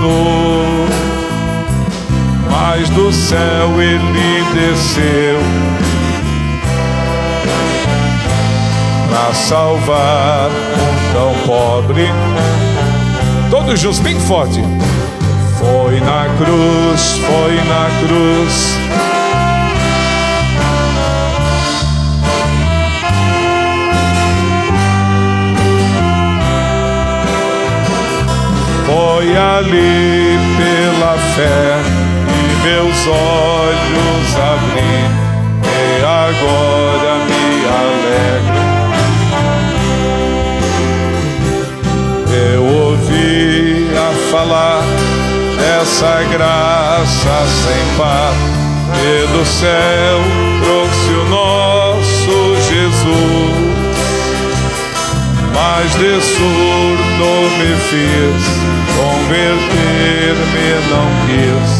tornou, mas do céu ele desceu para salvar um tão pobre. Todos juntos, bem forte. Foi na cruz, foi na cruz. Foi ali pela fé e meus olhos abri, e agora me alegro. Eu ouvia falar dessa graça sem par, e do céu trouxe o nosso Jesus. Mas de surdo me fiz, converter-me não quis.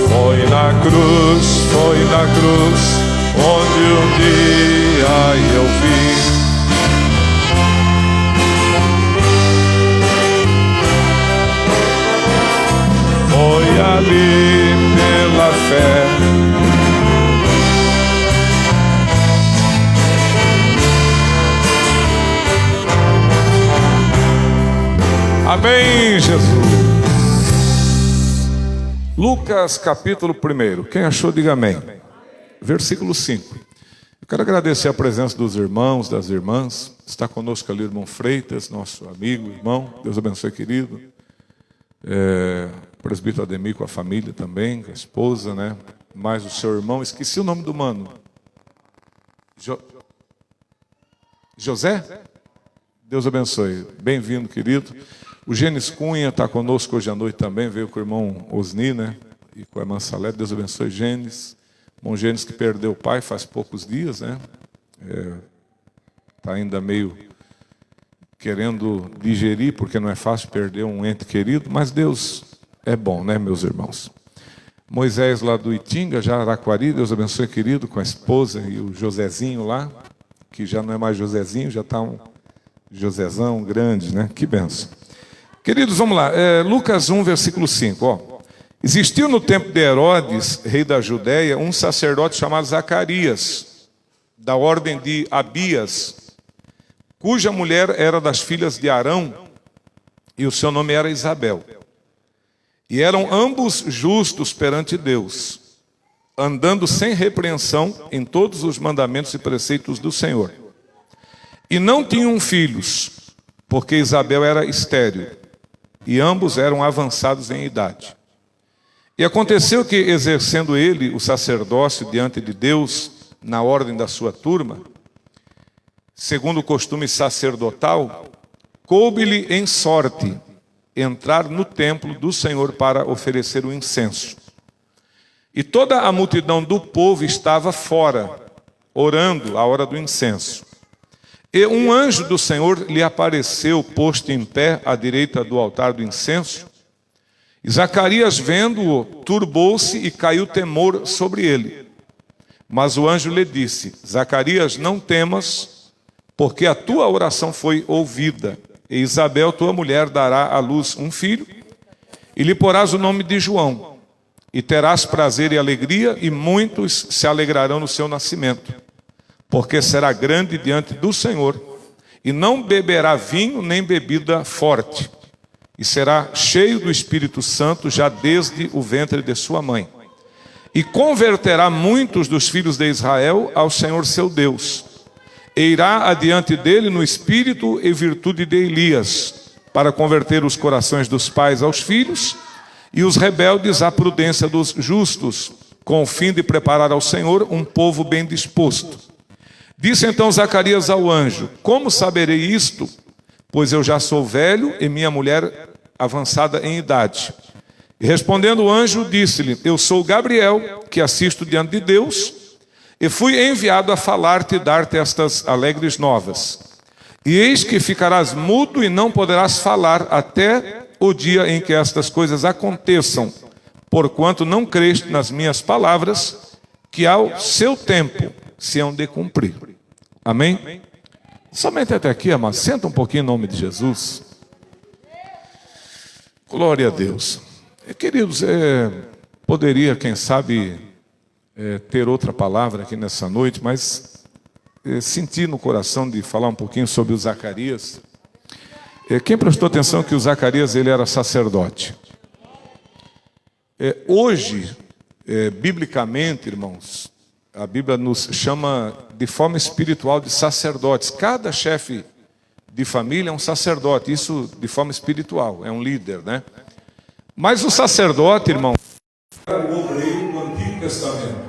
Foi na cruz, onde um dia eu vi. Foi ali pela fé. Amém, Jesus. Lucas capítulo 1. Quem achou, diga amém. Versículo 5. Eu quero agradecer a presença dos irmãos, das irmãs. Está conosco ali o irmão Freitas, nosso amigo, irmão. Deus abençoe, querido. Presbítero Ademir com a família também, com a esposa, né? Mais o seu irmão. Esqueci o nome do mano. José? Deus abençoe. Bem-vindo, querido. O Gênesis Cunha está conosco hoje à noite também, veio com o irmão Osni, né? E com a irmã Salete. Deus abençoe, Gênesis. Irmão Gênesis que perdeu o pai faz poucos dias, né? Está ainda meio querendo digerir, porque não é fácil perder um ente querido, mas Deus é bom, né, meus irmãos? Moisés lá do Itinga, já Araquari, Deus abençoe, querido, com a esposa e o Josézinho lá, que já não é mais Josézinho, já está um Josézão grande, né? Que benção. Queridos, vamos lá. Lucas 1, versículo 5. Ó. Existiu no tempo de Herodes, rei da Judéia, um sacerdote chamado Zacarias, da ordem de Abias, cuja mulher era das filhas de Arão, e o seu nome era Isabel. E eram ambos justos perante Deus, andando sem repreensão em todos os mandamentos e preceitos do Senhor. E não tinham filhos, porque Isabel era estéril, e ambos eram avançados em idade. E aconteceu que, exercendo ele o sacerdócio diante de Deus, na ordem da sua turma, segundo o costume sacerdotal, coube-lhe em sorte entrar no templo do Senhor para oferecer o incenso. E toda a multidão do povo estava fora, orando à hora do incenso. E um anjo do Senhor lhe apareceu, posto em pé à direita do altar do incenso. E Zacarias, vendo-o, turbou-se e caiu temor sobre ele. Mas o anjo lhe disse: Zacarias, não temas, porque a tua oração foi ouvida. E Isabel, tua mulher, dará à luz um filho, e lhe porás o nome de João. E terás prazer e alegria, e muitos se alegrarão no seu nascimento. Porque será grande diante do Senhor, e não beberá vinho nem bebida forte, e será cheio do Espírito Santo já desde o ventre de sua mãe. E converterá muitos dos filhos de Israel ao Senhor seu Deus, e irá adiante dele no espírito e virtude de Elias, para converter os corações dos pais aos filhos, e os rebeldes à prudência dos justos, com o fim de preparar ao Senhor um povo bem disposto. Disse então Zacarias ao anjo: como saberei isto? Pois eu já sou velho e minha mulher avançada em idade. E respondendo o anjo, disse-lhe: eu sou Gabriel, que assisto diante de Deus, e fui enviado a falar-te e dar-te estas alegres novas. E eis que ficarás mudo e não poderás falar até o dia em que estas coisas aconteçam, porquanto não creste nas minhas palavras, que ao seu tempo se hão de cumprir. Amém? Somente até aqui, amado. Senta um pouquinho em nome de Jesus. Glória a Deus. Queridos, poderia, quem sabe, ter outra palavra aqui nessa noite, mas senti no coração de falar um pouquinho sobre o Zacarias. Quem prestou atenção que o Zacarias ele era sacerdote? Hoje, biblicamente, irmãos, a Bíblia nos chama de forma espiritual de sacerdotes. Cada chefe de família é um sacerdote, isso de forma espiritual, é um líder, né? Mas o sacerdote, irmão, era o obreiro do Antigo Testamento.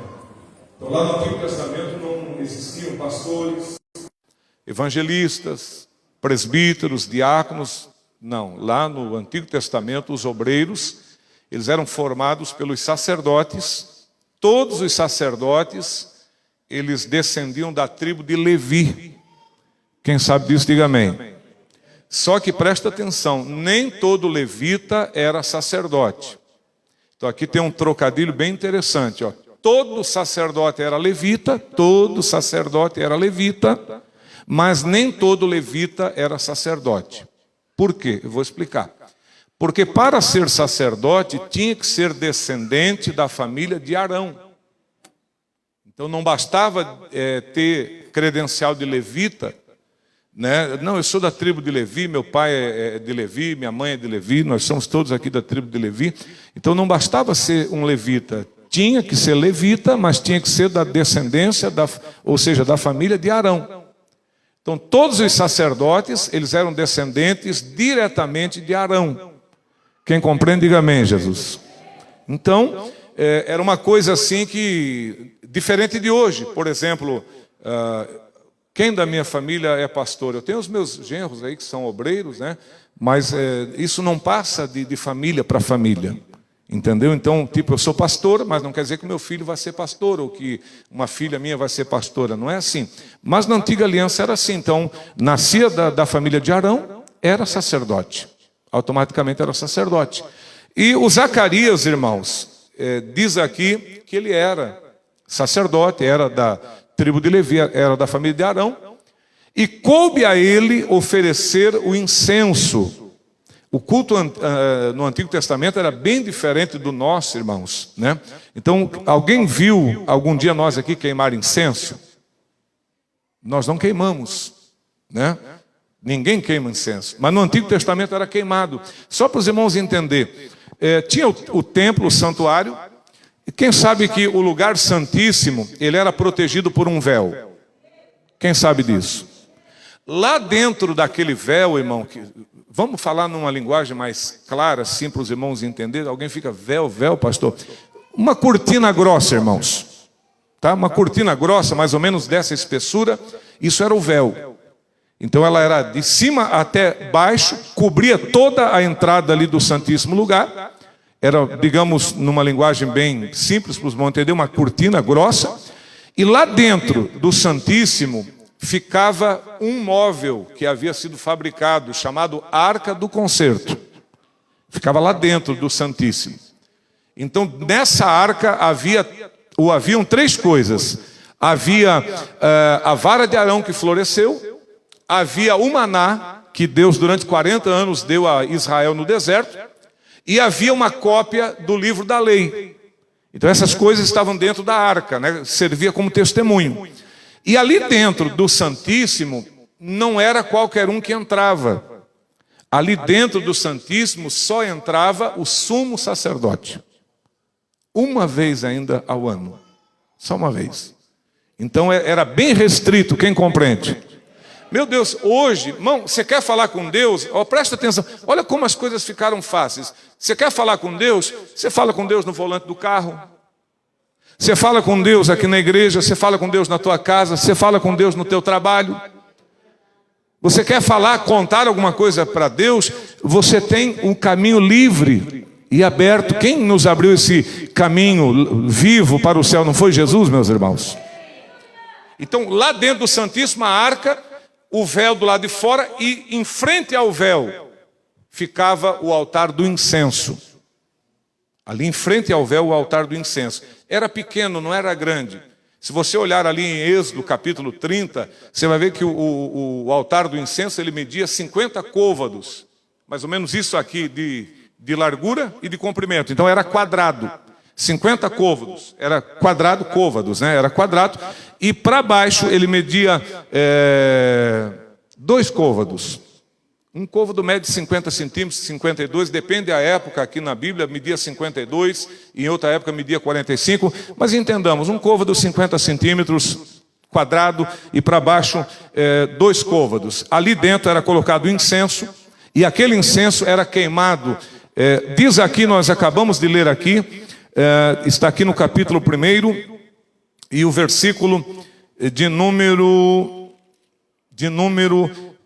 Então lá no Antigo Testamento não existiam pastores, evangelistas, presbíteros, diáconos, não. Lá no Antigo Testamento os obreiros, eles eram formados pelos sacerdotes. Todos os sacerdotes, eles descendiam da tribo de Levi. Quem sabe disso, diga amém. Só que presta atenção, nem todo levita era sacerdote. Então aqui tem um trocadilho bem interessante, ó. Todo sacerdote era levita, mas nem todo levita era sacerdote. Por quê? Eu vou explicar. Porque para ser sacerdote tinha que ser descendente da família de Arão. Então não bastava ter credencial de levita, né? Não, eu sou da tribo de Levi, meu pai é de Levi, minha mãe é de Levi, nós somos todos aqui da tribo de Levi. Então não bastava ser um levita, tinha que ser levita, mas tinha que ser da descendência, ou seja, da família de Arão. Então todos os sacerdotes, eles eram descendentes diretamente de Arão. Quem compreende, diga amém, Jesus. Então, era uma coisa assim que, diferente de hoje. Por exemplo, quem da minha família é pastor? Eu tenho os meus genros aí que são obreiros, né? Mas isso não passa de família para família. Entendeu? Então, tipo, eu sou pastor, mas não quer dizer que meu filho vai ser pastor, ou que uma filha minha vai ser pastora. Não é assim. Mas na antiga aliança era assim. Então, nascia da família de Arão, era sacerdote. Automaticamente era sacerdote. E o Zacarias, irmãos, diz aqui que ele era sacerdote, era da tribo de Levi, era da família de Arão, e coube a ele oferecer o incenso. O culto no Antigo Testamento era bem diferente do nosso, irmãos, né? Então, alguém viu algum dia nós aqui queimar incenso? Nós não queimamos, né? Ninguém queima incenso, mas no Antigo Testamento era queimado. Só para os irmãos entenderem, tinha o templo, o santuário, e quem sabe que o lugar santíssimo, ele era protegido por um véu? Quem sabe disso? Lá dentro daquele véu, irmão, vamos falar numa linguagem mais clara, assim, para os irmãos entenderem. Alguém fica, véu, pastor? Uma cortina grossa, irmãos. Tá? Uma cortina grossa, mais ou menos dessa espessura, isso era o véu. Então ela era de cima até baixo, cobria toda a entrada ali do Santíssimo Lugar. Era, digamos, numa linguagem bem simples para os irmãos entender, uma cortina grossa. E lá dentro do Santíssimo ficava um móvel que havia sido fabricado, chamado Arca do Concerto. Ficava lá dentro do Santíssimo. Então nessa arca haviam três coisas. Havia a vara de Arão que floresceu. Havia o maná, que Deus durante 40 anos deu a Israel no deserto, e havia uma cópia do livro da lei. Então essas coisas estavam dentro da arca, né? Servia como testemunho. E ali dentro do Santíssimo, não era qualquer um que entrava. Ali dentro do Santíssimo só entrava o sumo sacerdote. Uma vez ainda ao ano. Só uma vez. Então era bem restrito, quem compreende? Meu Deus, hoje, irmão, você quer falar com Deus? Presta atenção, olha como as coisas ficaram fáceis. Você quer falar com Deus? Você fala com Deus no volante do carro. Você fala com Deus aqui na igreja, você fala com Deus na tua casa, você fala com Deus no teu trabalho. Você quer falar, contar alguma coisa para Deus? Você tem um caminho livre e aberto. Quem nos abriu esse caminho vivo para o céu? Não foi Jesus, meus irmãos? Então, lá dentro do Santíssimo, a arca, o véu do lado de fora, e em frente ao véu ficava o altar do incenso. Ali em frente ao véu, o altar do incenso. Era pequeno, não era grande. Se você olhar ali em Êxodo, capítulo 30, você vai ver que o altar do incenso ele media 50 côvados. Mais ou menos isso aqui de largura e de comprimento. Então era quadrado. 50 côvados. Era quadrado, côvados, né? Era quadrado. E para baixo ele media 2 côvados. Um côvado mede 50 centímetros, 52, depende da época. Aqui na Bíblia media 52, em outra época media 45. Mas entendamos, um côvado 50 centímetros quadrado e para baixo 2 côvados. Ali dentro era colocado incenso e aquele incenso era queimado. Diz aqui, nós acabamos de ler aqui, está aqui no capítulo 1 e o versículo de número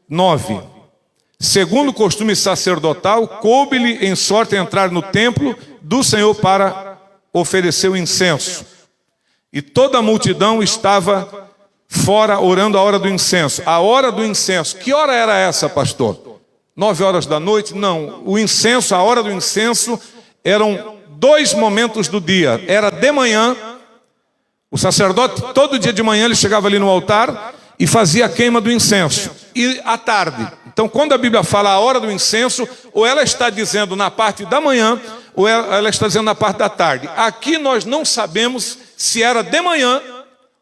9. Segundo o costume sacerdotal, coube-lhe em sorte entrar no templo do Senhor para oferecer o incenso. E toda a multidão estava fora orando a hora do incenso. A hora do incenso, que hora era essa, pastor? 9 horas da noite? Não, o incenso, a hora do incenso, eram 2 momentos do dia. Era de manhã, o sacerdote, todo dia de manhã, ele chegava ali no altar e fazia a queima do incenso. E à tarde. Então, quando a Bíblia fala a hora do incenso, ou ela está dizendo na parte da manhã, ou ela está dizendo na parte da tarde. Aqui nós não sabemos se era de manhã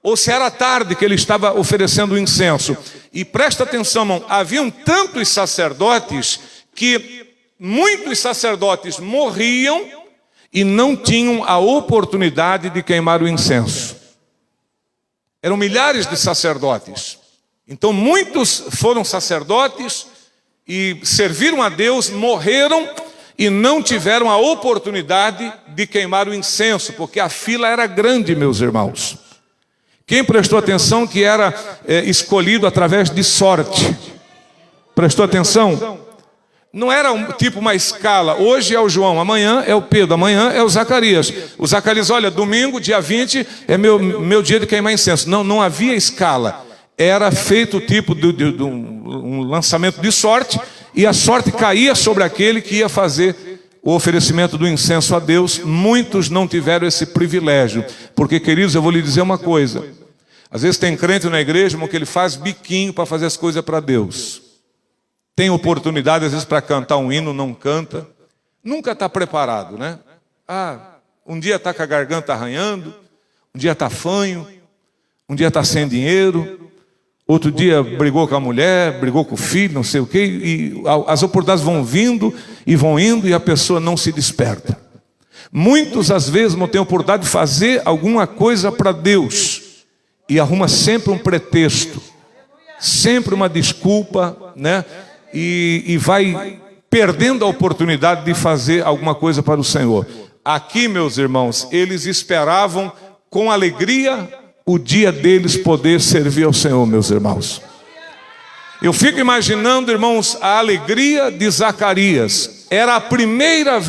ou se era à tarde que ele estava oferecendo o incenso. E presta atenção, irmão, haviam tantos sacerdotes que muitos sacerdotes morriam e não tinham a oportunidade de queimar o incenso. Eram milhares de sacerdotes. Então muitos foram sacerdotes e serviram a Deus, morreram e não tiveram a oportunidade de queimar o incenso, porque a fila era grande, meus irmãos. Quem prestou atenção que era escolhido através de sorte? Prestou atenção? Não era tipo uma escala. Hoje é o João, amanhã é o Pedro, amanhã é o Zacarias. O Zacarias, olha, domingo, dia 20, é meu dia de queimar incenso. Não havia escala. Era feito o tipo de um lançamento de sorte, e a sorte caía sobre aquele que ia fazer o oferecimento do incenso a Deus. Muitos não tiveram esse privilégio, porque, queridos, eu vou lhe dizer uma coisa. Às vezes tem crente na igreja, irmão, que ele faz biquinho para fazer as coisas para Deus. Tem oportunidade, às vezes, para cantar um hino, não canta. Nunca está preparado, né? Um dia está com a garganta arranhando, um dia está fanho, um dia está sem dinheiro, outro dia brigou com a mulher, brigou com o filho, não sei o quê, e as oportunidades vão vindo e vão indo e a pessoa não se desperta. Muitos, às vezes, não têm oportunidade de fazer alguma coisa para Deus e arruma sempre um pretexto, sempre uma desculpa, né? E vai perdendo a oportunidade de fazer alguma coisa para o Senhor. Aqui, meus irmãos, eles esperavam com alegria o dia deles poder servir ao Senhor, meus irmãos. Eu fico imaginando, irmãos, a alegria de Zacarias. Era a primeira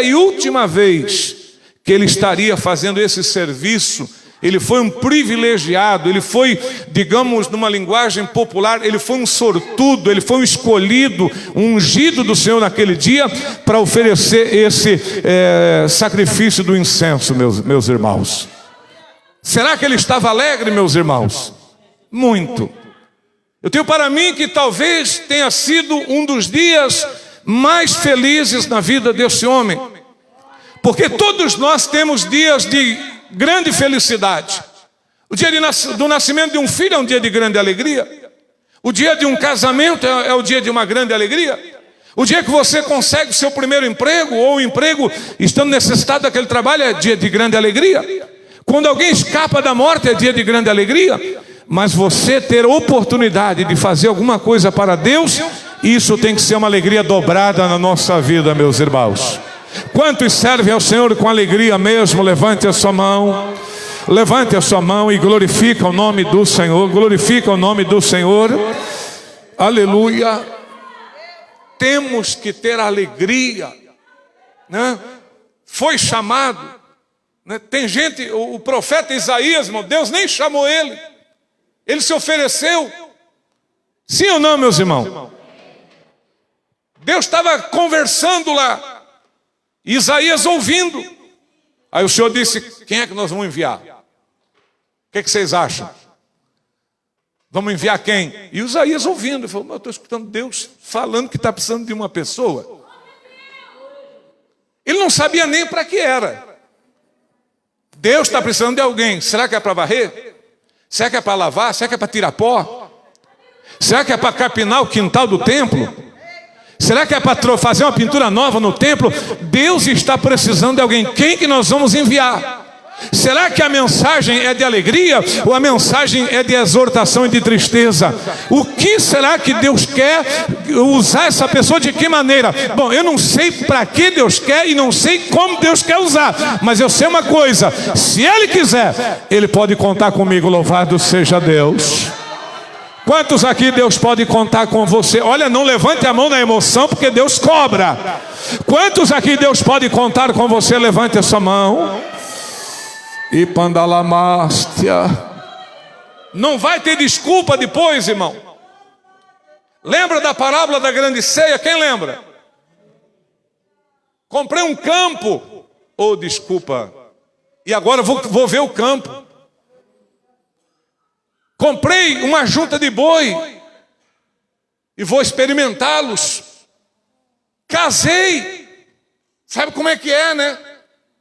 e última vez que ele estaria fazendo esse serviço. Ele foi um privilegiado, ele foi, digamos, numa linguagem popular, ele foi um sortudo, ele foi um escolhido, um ungido do Senhor naquele dia para oferecer esse sacrifício do incenso, meus irmãos. Será que ele estava alegre, meus irmãos? Muito. Eu tenho para mim que talvez tenha sido um dos dias mais felizes na vida desse homem, porque todos nós temos dias de grande felicidade. O dia do nascimento de um filho é um dia de grande alegria. O dia de um casamento é o dia de uma grande alegria. O dia que você consegue o seu primeiro emprego, ou o emprego estando necessitado daquele trabalho, é dia de grande alegria. Quando alguém escapa da morte, é dia de grande alegria. Mas você ter oportunidade de fazer alguma coisa para Deus, isso tem que ser uma alegria dobrada na nossa vida, meus irmãos. Quantos servem ao Senhor com alegria mesmo? Levante a sua mão. Levante a sua mão e glorifica o nome do Senhor. Glorifica o nome do Senhor. Aleluia. Temos que ter alegria, né? Foi chamado, né? Tem gente, o profeta Isaías, irmão, Deus nem chamou ele. Ele se ofereceu. Sim ou não, meus irmãos? Deus estava conversando lá, Isaías ouvindo. Aí o Senhor disse: quem é que nós vamos enviar? que vocês acham? Vamos enviar quem? E Isaías ouvindo, ele falou, eu estou escutando Deus falando que está precisando de uma pessoa. Ele não sabia nem para que era. Deus está precisando de alguém. Será que é para varrer? Será que é para lavar? Será que é para tirar pó? Será que é para capinar o quintal do templo? Será que é para fazer uma pintura nova no templo? Deus está precisando de alguém. Quem que nós vamos enviar? Será que a mensagem é de alegria ou a mensagem é de exortação e de tristeza? O que será que Deus quer usar essa pessoa de que maneira? Bom, eu não sei para que Deus quer e não sei como Deus quer usar, mas eu sei uma coisa, se Ele quiser, Ele pode contar comigo, louvado seja Deus. Quantos aqui Deus pode contar com você? Olha, não levante a mão na emoção, porque Deus cobra. Quantos aqui Deus pode contar com você? Levante a sua mão. E pandalamastia. Não vai ter desculpa depois, irmão. Lembra da parábola da grande ceia? Quem lembra? Comprei um campo. Oh, desculpa. E agora vou ver o campo. Comprei uma junta de boi. E vou experimentá-los. Casei. Sabe como é que é, né?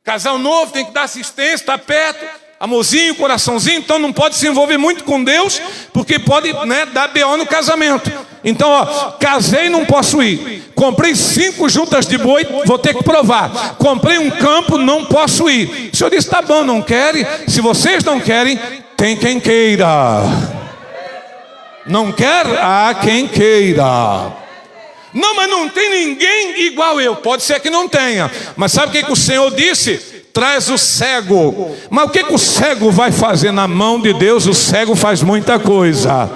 Casal novo tem que dar assistência, está perto, amorzinho, coraçãozinho, então não pode se envolver muito com Deus, porque pode, né, dar BO no casamento. Então, ó, casei, não posso ir. Comprei 5 juntas de boi, vou ter que provar. Comprei um campo, não posso ir. O senhor disse, tá bom, não querem? Se vocês não querem, tem quem queira. Não quer? Ah, quem queira. Não, mas não tem ninguém igual eu. Pode ser que não tenha. Mas sabe o que o Senhor disse? Traz o cego. Mas o que o cego vai fazer na mão de Deus? O cego faz muita coisa.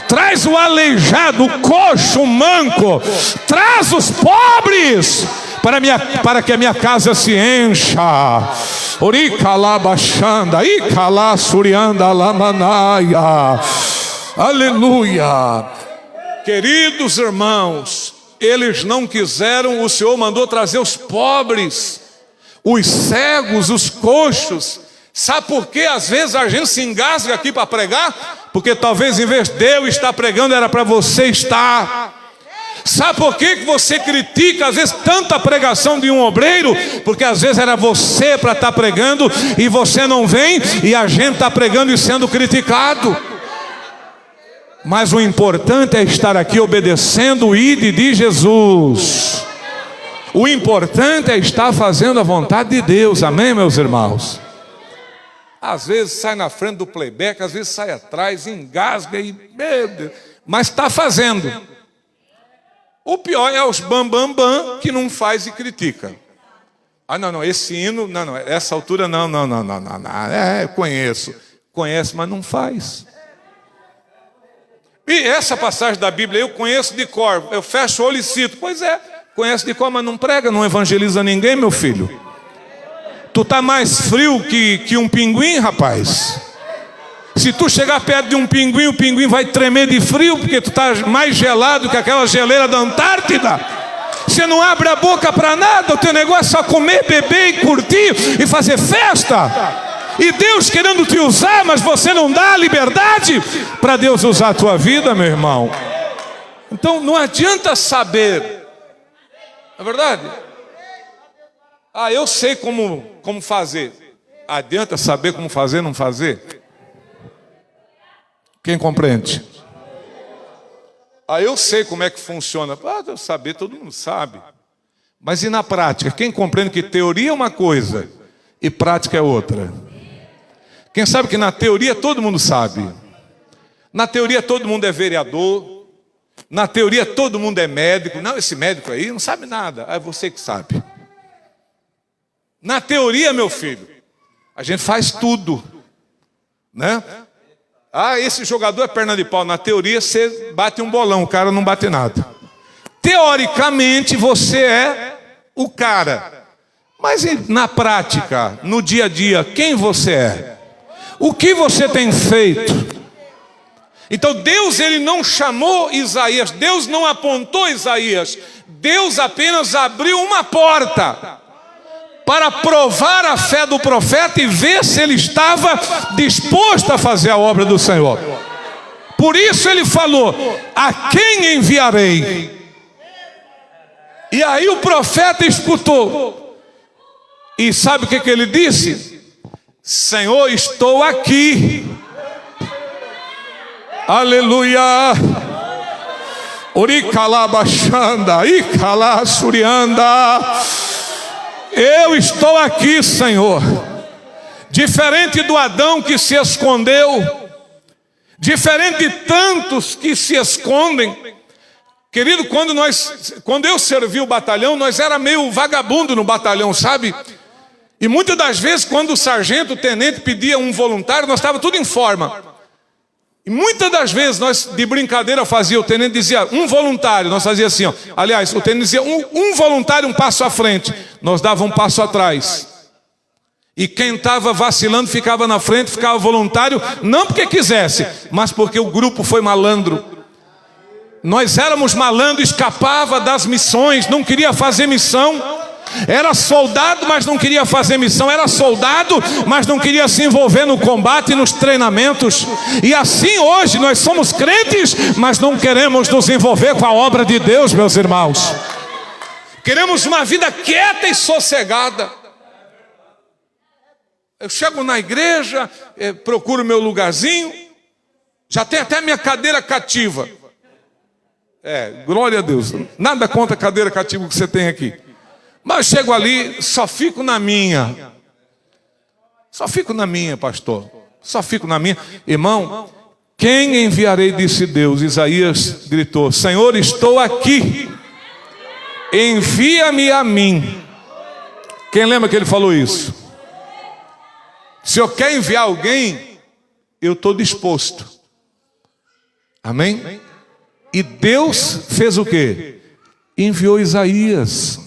Traz aleijado, o coxo, o manco. Traz os pobres. Para que a minha casa se encha. Oricalabachanda, icalassurianda lamanaia. Aleluia. Queridos irmãos, eles não quiseram, o Senhor mandou trazer os pobres, os cegos, os coxos. Sabe por que às vezes a gente se engasga aqui para pregar? Porque talvez em vez de eu estar pregando, era para você estar. Sabe por que você critica às vezes tanta pregação de um obreiro? Porque às vezes era você para estar pregando e você não vem, e a gente está pregando e sendo criticado. Mas o importante é estar aqui obedecendo o ID de Jesus. O importante é estar fazendo a vontade de Deus. Amém, meus irmãos? Às vezes sai na frente do playback, às vezes sai atrás, engasga e... Meu Deus, mas está fazendo. O pior é os bam que não faz e critica. Ah, não, esse hino, não, essa altura não. Eu conheço, mas não faz. E essa passagem da Bíblia eu conheço de cor, eu fecho o olho e cito. Pois é, conheço de cor, mas não prega, não evangeliza ninguém, meu filho. Tu está mais frio que um pinguim, rapaz. Se tu chegar perto de um pinguim, o pinguim vai tremer de frio, porque tu está mais gelado que aquela geleira da Antártida. Você não abre a boca para nada, o teu negócio é só comer, beber e curtir e fazer festa. E Deus querendo te usar, mas você não dá a liberdade para Deus usar a tua vida, meu irmão. Então não adianta saber. Não é verdade? Ah, eu sei como fazer. Adianta saber como fazer, não fazer? Quem compreende? Ah, eu sei como é que funciona. Ah, eu saber, todo mundo sabe. Mas e na prática? Quem compreende que teoria é uma coisa e prática é outra? Quem sabe que na teoria todo mundo sabe. Na teoria todo mundo é vereador. Na teoria todo mundo é médico. Não, esse médico aí não sabe nada. É você que sabe. Na teoria, meu filho, a gente faz tudo, né? Ah, esse jogador é perna de pau. Na teoria você bate um bolão, o cara não bate nada. Teoricamente você é o cara. Mas na prática, no dia a dia, quem você é? O que você tem feito? Então Deus, ele não chamou Isaías, Deus não apontou Isaías, Deus apenas abriu uma porta. para provar a fé do profeta e ver se ele estava disposto a fazer a obra do Senhor. Por isso ele falou: a quem enviarei? E aí o profeta escutou. E sabe o que ele disse? Senhor, estou aqui. Aleluia. Oricalabachanda, Icalassurianda. Eu estou aqui, Senhor. Diferente do Adão que se escondeu, diferente de tantos que se escondem. Querido, quando eu servi o batalhão, nós era meio vagabundo no batalhão, sabe? E muitas das vezes, quando o sargento, o tenente pedia um voluntário, nós estávamos tudo em forma. E muitas das vezes, nós de brincadeira fazia, o tenente dizia, um voluntário, nós fazia assim, ó. Aliás, o tenente dizia, um voluntário, um passo à frente. Nós dávamos um passo atrás. E quem estava vacilando ficava na frente, ficava voluntário, não porque quisesse, mas porque o grupo foi malandro. Nós éramos malandros, escapava das missões, não queria fazer missão. Era soldado, mas não queria fazer missão. Era soldado, mas não queria se envolver no combate e nos treinamentos. E assim hoje nós somos crentes, mas não queremos nos envolver com a obra de Deus, meus irmãos. Queremos uma vida quieta e sossegada. Eu chego na igreja, procuro meu lugarzinho, já tem até minha cadeira cativa. Glória a Deus. Nada contra a cadeira cativa que você tem aqui. Mas eu chego ali, só fico na minha. Só fico na minha, pastor. Só fico na minha. Irmão, quem enviarei, disse Deus. Isaías gritou: Senhor, estou aqui. Envia-me a mim. Quem lembra que ele falou isso? Se eu quero enviar alguém, eu estou disposto. Amém? E Deus fez o quê? Enviou Isaías.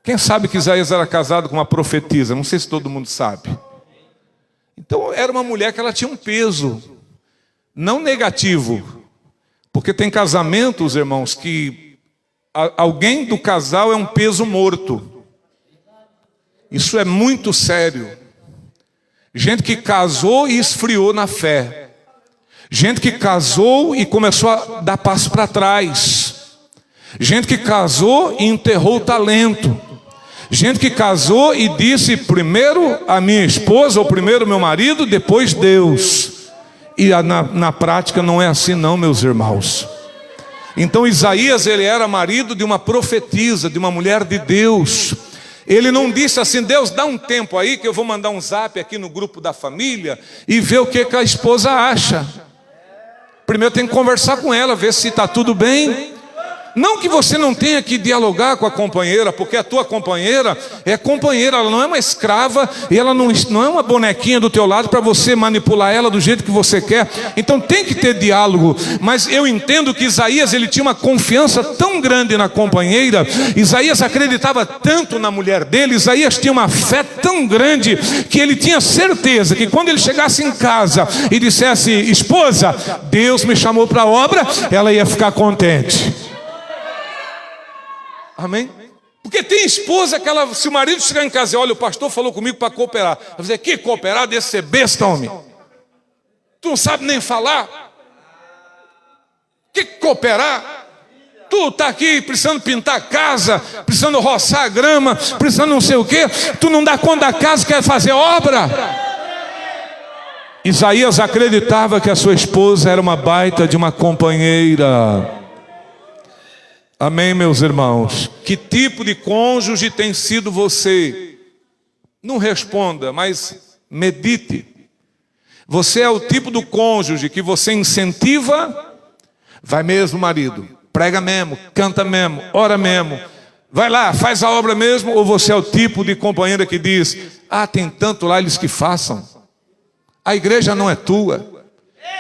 Quem sabe que Isaías era casado com uma profetisa? Não sei se todo mundo sabe. Então era uma mulher que ela tinha um peso, não negativo. Porque tem casamentos, irmãos, que alguém do casal é um peso morto. Isso é muito sério. Gente que casou e esfriou na fé. Gente que casou e começou a dar passo para trás. Gente que casou e enterrou o talento. Gente que casou e disse primeiro a minha esposa, ou primeiro meu marido, depois Deus. E na prática não é assim não, meus irmãos. Então Isaías, ele era marido de uma profetisa, de uma mulher de Deus. Ele não disse assim: Deus, dá um tempo aí que eu vou mandar um zap aqui no grupo da família e ver o que a esposa acha. Primeiro tem que conversar com ela, ver se está tudo bem. Não que você não tenha que dialogar com a companheira, porque a tua companheira é companheira, ela não é uma escrava, e ela não é uma bonequinha do teu lado para você manipular ela do jeito que você quer. Então tem que ter diálogo. Mas eu entendo que Isaías, ele tinha uma confiança tão grande na companheira. Isaías acreditava tanto na mulher dele. Isaías tinha uma fé tão grande que ele tinha certeza que quando ele chegasse em casa e dissesse: esposa, Deus me chamou para a obra, ela ia ficar contente. Amém? Porque tem esposa que ela, se o marido chegar em casa e olha, o pastor falou comigo para cooperar. Vai dizer: que cooperar desse ser besta, homem? Tu não sabe nem falar? Que cooperar? Tu está aqui precisando pintar a casa, precisando roçar a grama, precisando não sei o quê. Tu não dá conta da casa, quer fazer obra? Isaías acreditava que a sua esposa era uma baita de uma companheira. Amém, meus irmãos? Que tipo de cônjuge tem sido você? Não responda, mas medite. Você é o tipo do cônjuge que você incentiva? Vai mesmo, marido, prega mesmo, canta mesmo, ora mesmo, vai lá, faz a obra mesmo? Ou você é o tipo de companheira que diz: ah, tem tanto lá, eles que façam. A igreja não é tua.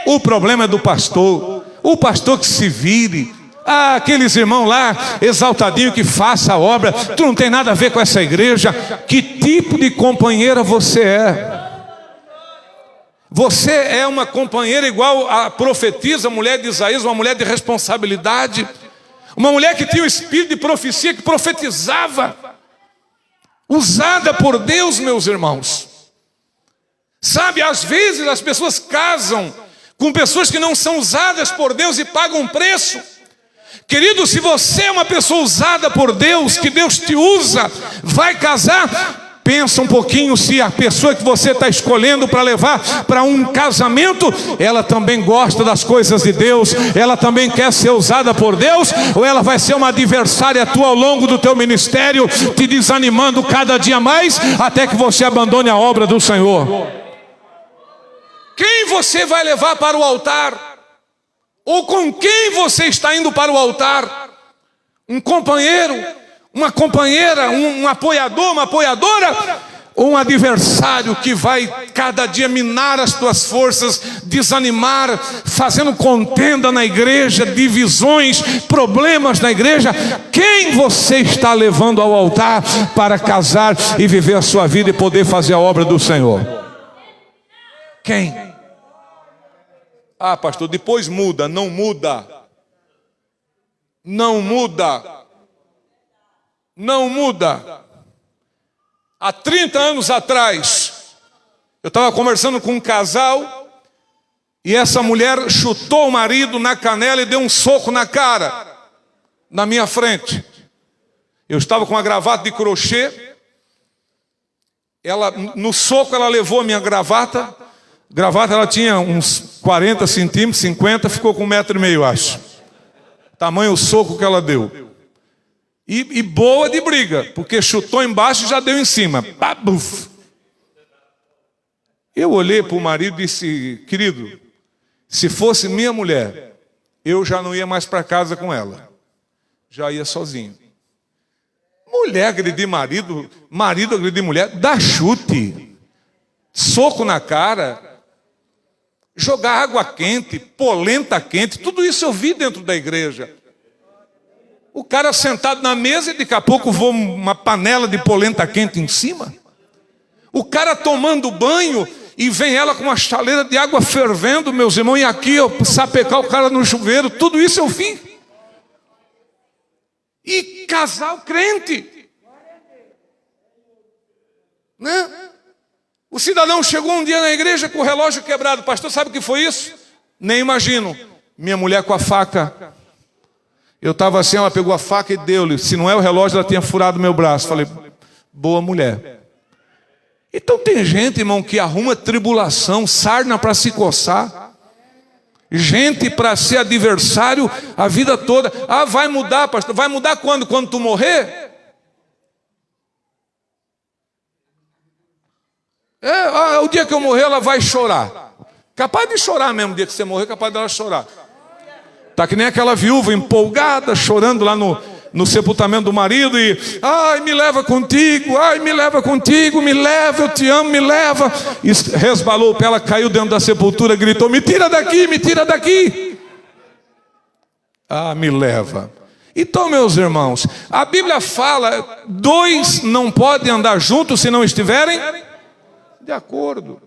O problema é do pastor. O pastor que se vire. Ah, aqueles irmãos lá, exaltadinho, que faça a obra. Tu não tem nada a ver com essa igreja. Que tipo de companheira você é? Você é uma companheira igual a profetisa, a mulher de Isaías, uma mulher de responsabilidade. Uma mulher que tinha o espírito de profecia, que profetizava. Usada por Deus, meus irmãos. Sabe, às vezes as pessoas casam com pessoas que não são usadas por Deus e pagam um preço. Querido, se você é uma pessoa usada por Deus, que Deus te usa, vai casar, pensa um pouquinho se a pessoa que você está escolhendo para levar para um casamento, ela também gosta das coisas de Deus, ela também quer ser usada por Deus, ou ela vai ser uma adversária tua ao longo do teu ministério, te desanimando cada dia mais, até que você abandone a obra do Senhor. Quem você vai levar para o altar? Ou com quem você está indo para o altar? Um companheiro, uma companheira, um apoiador, uma apoiadora? Ou um adversário que vai cada dia minar as tuas forças, desanimar, fazendo contenda na igreja, divisões, problemas na igreja? Quem você está levando ao altar para casar e viver a sua vida e poder fazer a obra do Senhor? Quem? Ah, pastor, depois muda. Não muda. Não muda. Não muda. Há 30 anos atrás, eu estava conversando com um casal e essa mulher chutou o marido na canela e deu um soco na cara, na minha frente. Eu estava com uma gravata de crochê. No soco ela levou a minha gravata. Gravata ela tinha uns 40 centímetros, 50, ficou com 1,5 metro, acho. Tamanho o soco que ela deu. E boa de briga, porque chutou embaixo e já deu em cima. Babuf. Eu olhei para o marido e disse: querido, se fosse minha mulher, eu já não ia mais para casa com ela. Já ia sozinho. Mulher agredir marido, marido agredir mulher, dá chute, soco na cara, jogar água quente, polenta quente, tudo isso eu vi dentro da igreja. O cara sentado na mesa e daqui a pouco voa uma panela de polenta quente em cima. O cara tomando banho e vem ela com uma chaleira de água fervendo, meus irmãos, e aqui eu sapecar o cara no chuveiro, tudo isso eu vi. E casal crente, né? O cidadão chegou um dia na igreja com o relógio quebrado. Pastor, sabe o que foi isso? Nem imagino. Minha mulher com a faca. Eu estava assim, ela pegou a faca e deu-lhe. Se não é o relógio, ela tinha furado meu braço. Falei, boa mulher. Então tem gente, irmão, que arruma tribulação, sarna para se coçar. Gente para ser adversário a vida toda. Ah, vai mudar, pastor. Vai mudar quando? Quando tu morrer? O dia que eu morrer ela vai chorar. Capaz de chorar mesmo, o dia que você morrer, capaz dela chorar. Tá que nem aquela viúva empolgada, chorando lá no sepultamento do marido e... Ai, me leva contigo, ai, me leva contigo, me leva, eu te amo, me leva. E resbalou o pé, ela caiu dentro da sepultura, gritou, me tira daqui, me tira daqui. Ah, me leva. Então, meus irmãos, a Bíblia fala, 2 não podem andar juntos se não estiverem de acordo.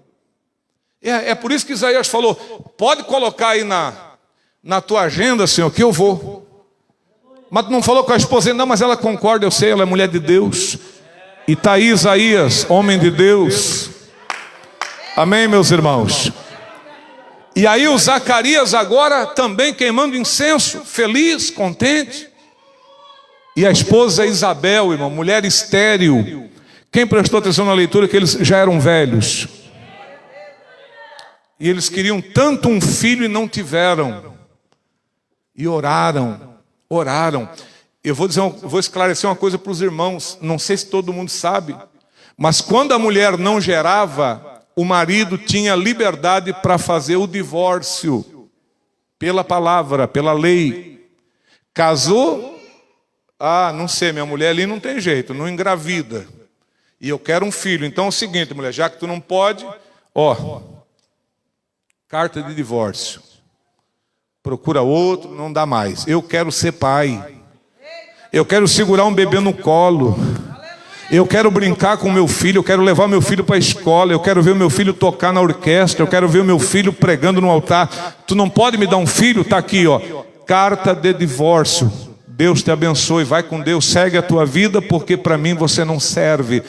É por isso que Isaías falou, pode colocar aí na tua agenda, Senhor, que eu vou. Mas não falou com a esposa, não, mas ela concorda, eu sei, ela é mulher de Deus. E está aí Isaías, homem de Deus. Amém, meus irmãos? E aí o Zacarias agora também queimando incenso, feliz, contente. E a esposa Isabel, irmão, mulher estéril. Quem prestou atenção na leitura que eles já eram velhos? E eles queriam tanto um filho e não tiveram. E oraram. Eu vou esclarecer uma coisa para os irmãos. Não sei se todo mundo sabe, mas quando a mulher não gerava, o marido tinha liberdade para fazer o divórcio. Pela palavra, pela lei. Casou? Ah, não sei, minha mulher ali não tem jeito, não engravida. E eu quero um filho. Então é o seguinte, mulher, já que tu não pode, carta de divórcio. Procura outro, não dá mais. Eu quero ser pai. Eu quero segurar um bebê no colo. Eu quero brincar com meu filho. Eu quero levar meu filho para a escola. Eu quero ver o meu filho tocar na orquestra. Eu quero ver o meu filho pregando no altar. Tu não pode me dar um filho? Está aqui, ó. Carta de divórcio. Deus te abençoe, vai com Deus, segue a tua vida, porque para mim você não serve.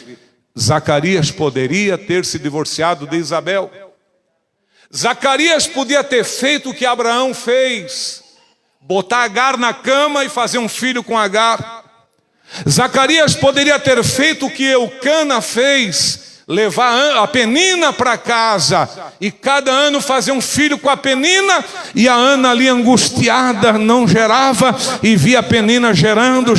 Zacarias poderia ter se divorciado de Isabel. Zacarias podia ter feito o que Abraão fez, botar Agar na cama e fazer um filho com Agar. Zacarias poderia ter feito o que Eucana fez, levar a Penina para casa e cada ano fazer um filho com a Penina, e a Ana ali angustiada não gerava, e via a Penina gerando,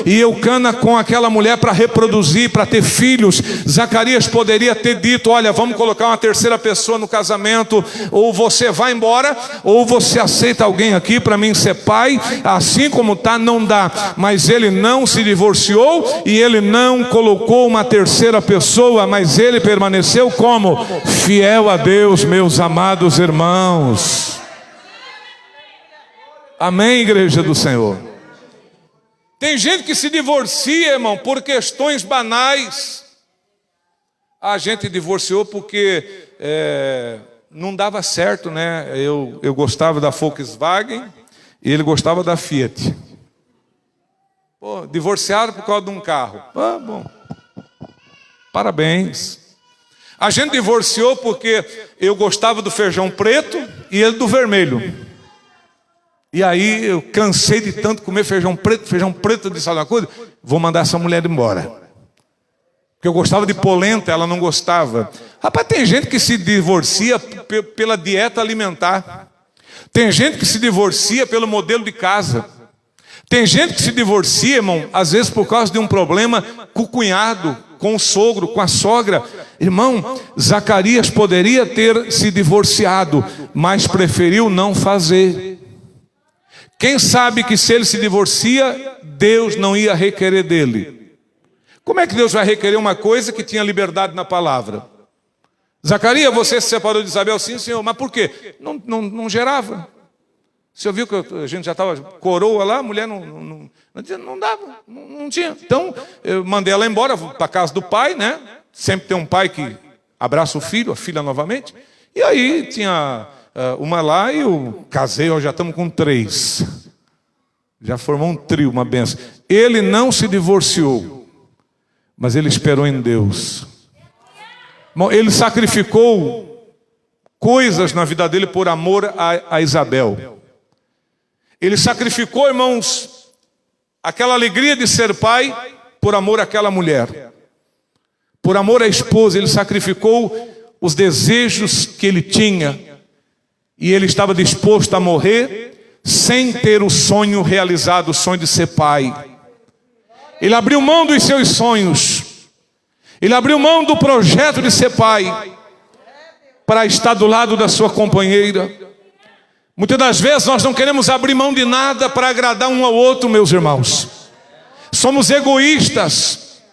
e Eucana com aquela mulher para reproduzir, para ter filhos. Zacarias poderia ter dito: olha, vamos colocar uma terceira pessoa no casamento, ou você vai embora, ou você aceita alguém aqui para mim ser pai, assim como está, não dá. Mas ele não se divorciou e ele não colocou uma terceira pessoa, mas ele permaneceu como? Fiel a Deus, meus amados irmãos. Amém, igreja do Senhor. Tem gente que se divorcia, irmão, por questões banais. A gente divorciou porque não dava certo, né? Eu gostava da Volkswagen e ele gostava da Fiat. Pô, divorciaram por causa de um carro. Ah, bom. Parabéns. A gente divorciou porque eu gostava do feijão preto e ele do vermelho. E aí eu cansei de tanto comer feijão preto, eu disse: olha uma coisa, vou mandar essa mulher embora. Porque eu gostava de polenta, ela não gostava. Rapaz, tem gente que se divorcia pela dieta alimentar. Tem gente que se divorcia pelo modelo de casa. Tem gente que se divorcia, irmão, às vezes por causa de um problema com o cunhado, com o sogro, com a sogra. Irmão, Zacarias poderia ter se divorciado, mas preferiu não fazer. Quem sabe que se ele se divorcia, Deus não ia requerer dele. Como é que Deus vai requerer uma coisa que tinha liberdade na palavra? Zacarias, você se separou de Isabel? Sim, senhor. Mas por quê? Não gerava. Você viu que a gente já estava coroa lá, a mulher não dava, não tinha. Então, eu mandei ela embora para a casa do pai, né? Sempre tem um pai que abraça o filho, a filha novamente. E aí tinha uma lá e eu casei, já estamos com 3. Já formou um trio, uma benção. Ele não se divorciou, mas ele esperou em Deus. Ele sacrificou coisas na vida dele por amor a Isabel. Ele sacrificou, irmãos, aquela alegria de ser pai por amor àquela mulher. Por amor à esposa, ele sacrificou os desejos que ele tinha. E ele estava disposto a morrer sem ter o sonho realizado, o sonho de ser pai. Ele abriu mão dos seus sonhos. Ele abriu mão do projeto de ser pai para estar do lado da sua companheira. Muitas das vezes nós não queremos abrir mão de nada para agradar um ao outro, meus irmãos. Somos egoístas.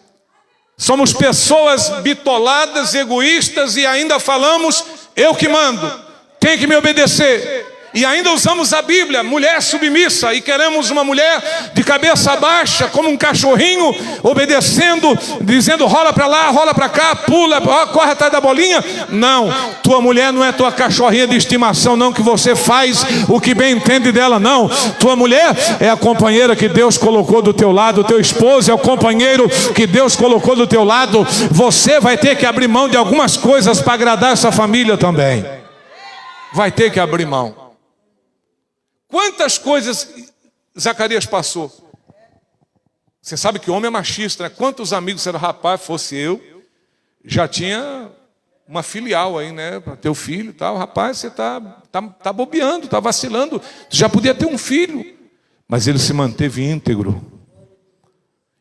Somos pessoas bitoladas, egoístas, e ainda falamos: eu que mando, tem que me obedecer. E ainda usamos a Bíblia, mulher submissa, e queremos uma mulher de cabeça baixa, como um cachorrinho, obedecendo, dizendo: rola para lá, rola para cá, pula, corre atrás da bolinha. Não, tua mulher não é tua cachorrinha de estimação, não, que você faz o que bem entende dela, não. Tua mulher é a companheira que Deus colocou do teu lado, teu esposo é o companheiro que Deus colocou do teu lado. Você vai ter que abrir mão de algumas coisas para agradar essa família também. Vai ter que abrir mão. Quantas coisas Zacarias passou? Você sabe que o homem é machista, né? Quantos amigos disseram: rapaz, fosse eu, já tinha uma filial aí, né? Para ter o filho e tal. Rapaz, você tá bobeando, tá vacilando. Já podia ter um filho. Mas ele se manteve íntegro.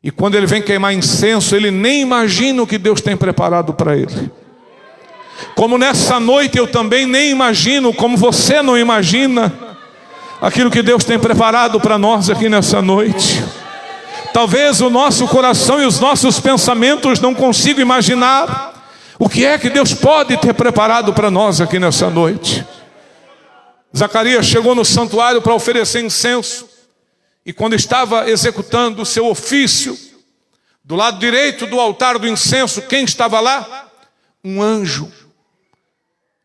E quando ele vem queimar incenso, ele nem imagina o que Deus tem preparado para ele. Como nessa noite eu também nem imagino, como você não imagina, aquilo que Deus tem preparado para nós aqui nessa noite. Talvez o nosso coração e os nossos pensamentos não consigam imaginar o que é que Deus pode ter preparado para nós aqui nessa noite. Zacarias chegou no santuário para oferecer incenso, e quando estava executando o seu ofício, do lado direito do altar do incenso, quem estava lá? Um anjo.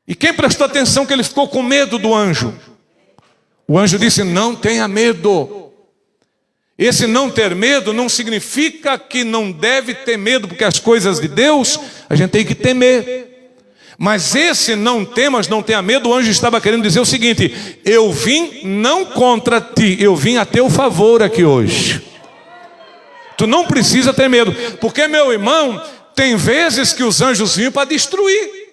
E quem prestou atenção que ele ficou com medo do anjo? O anjo disse: não tenha medo, Esse não ter medo não significa que não deve ter medo, porque as coisas de Deus a gente tem que temer. Mas esse não temas, não tenha medo, o anjo estava querendo dizer o seguinte: eu vim não contra ti, eu vim a teu favor aqui hoje. Tu não precisa ter medo, porque, meu irmão, tem vezes que os anjos vinham para destruir.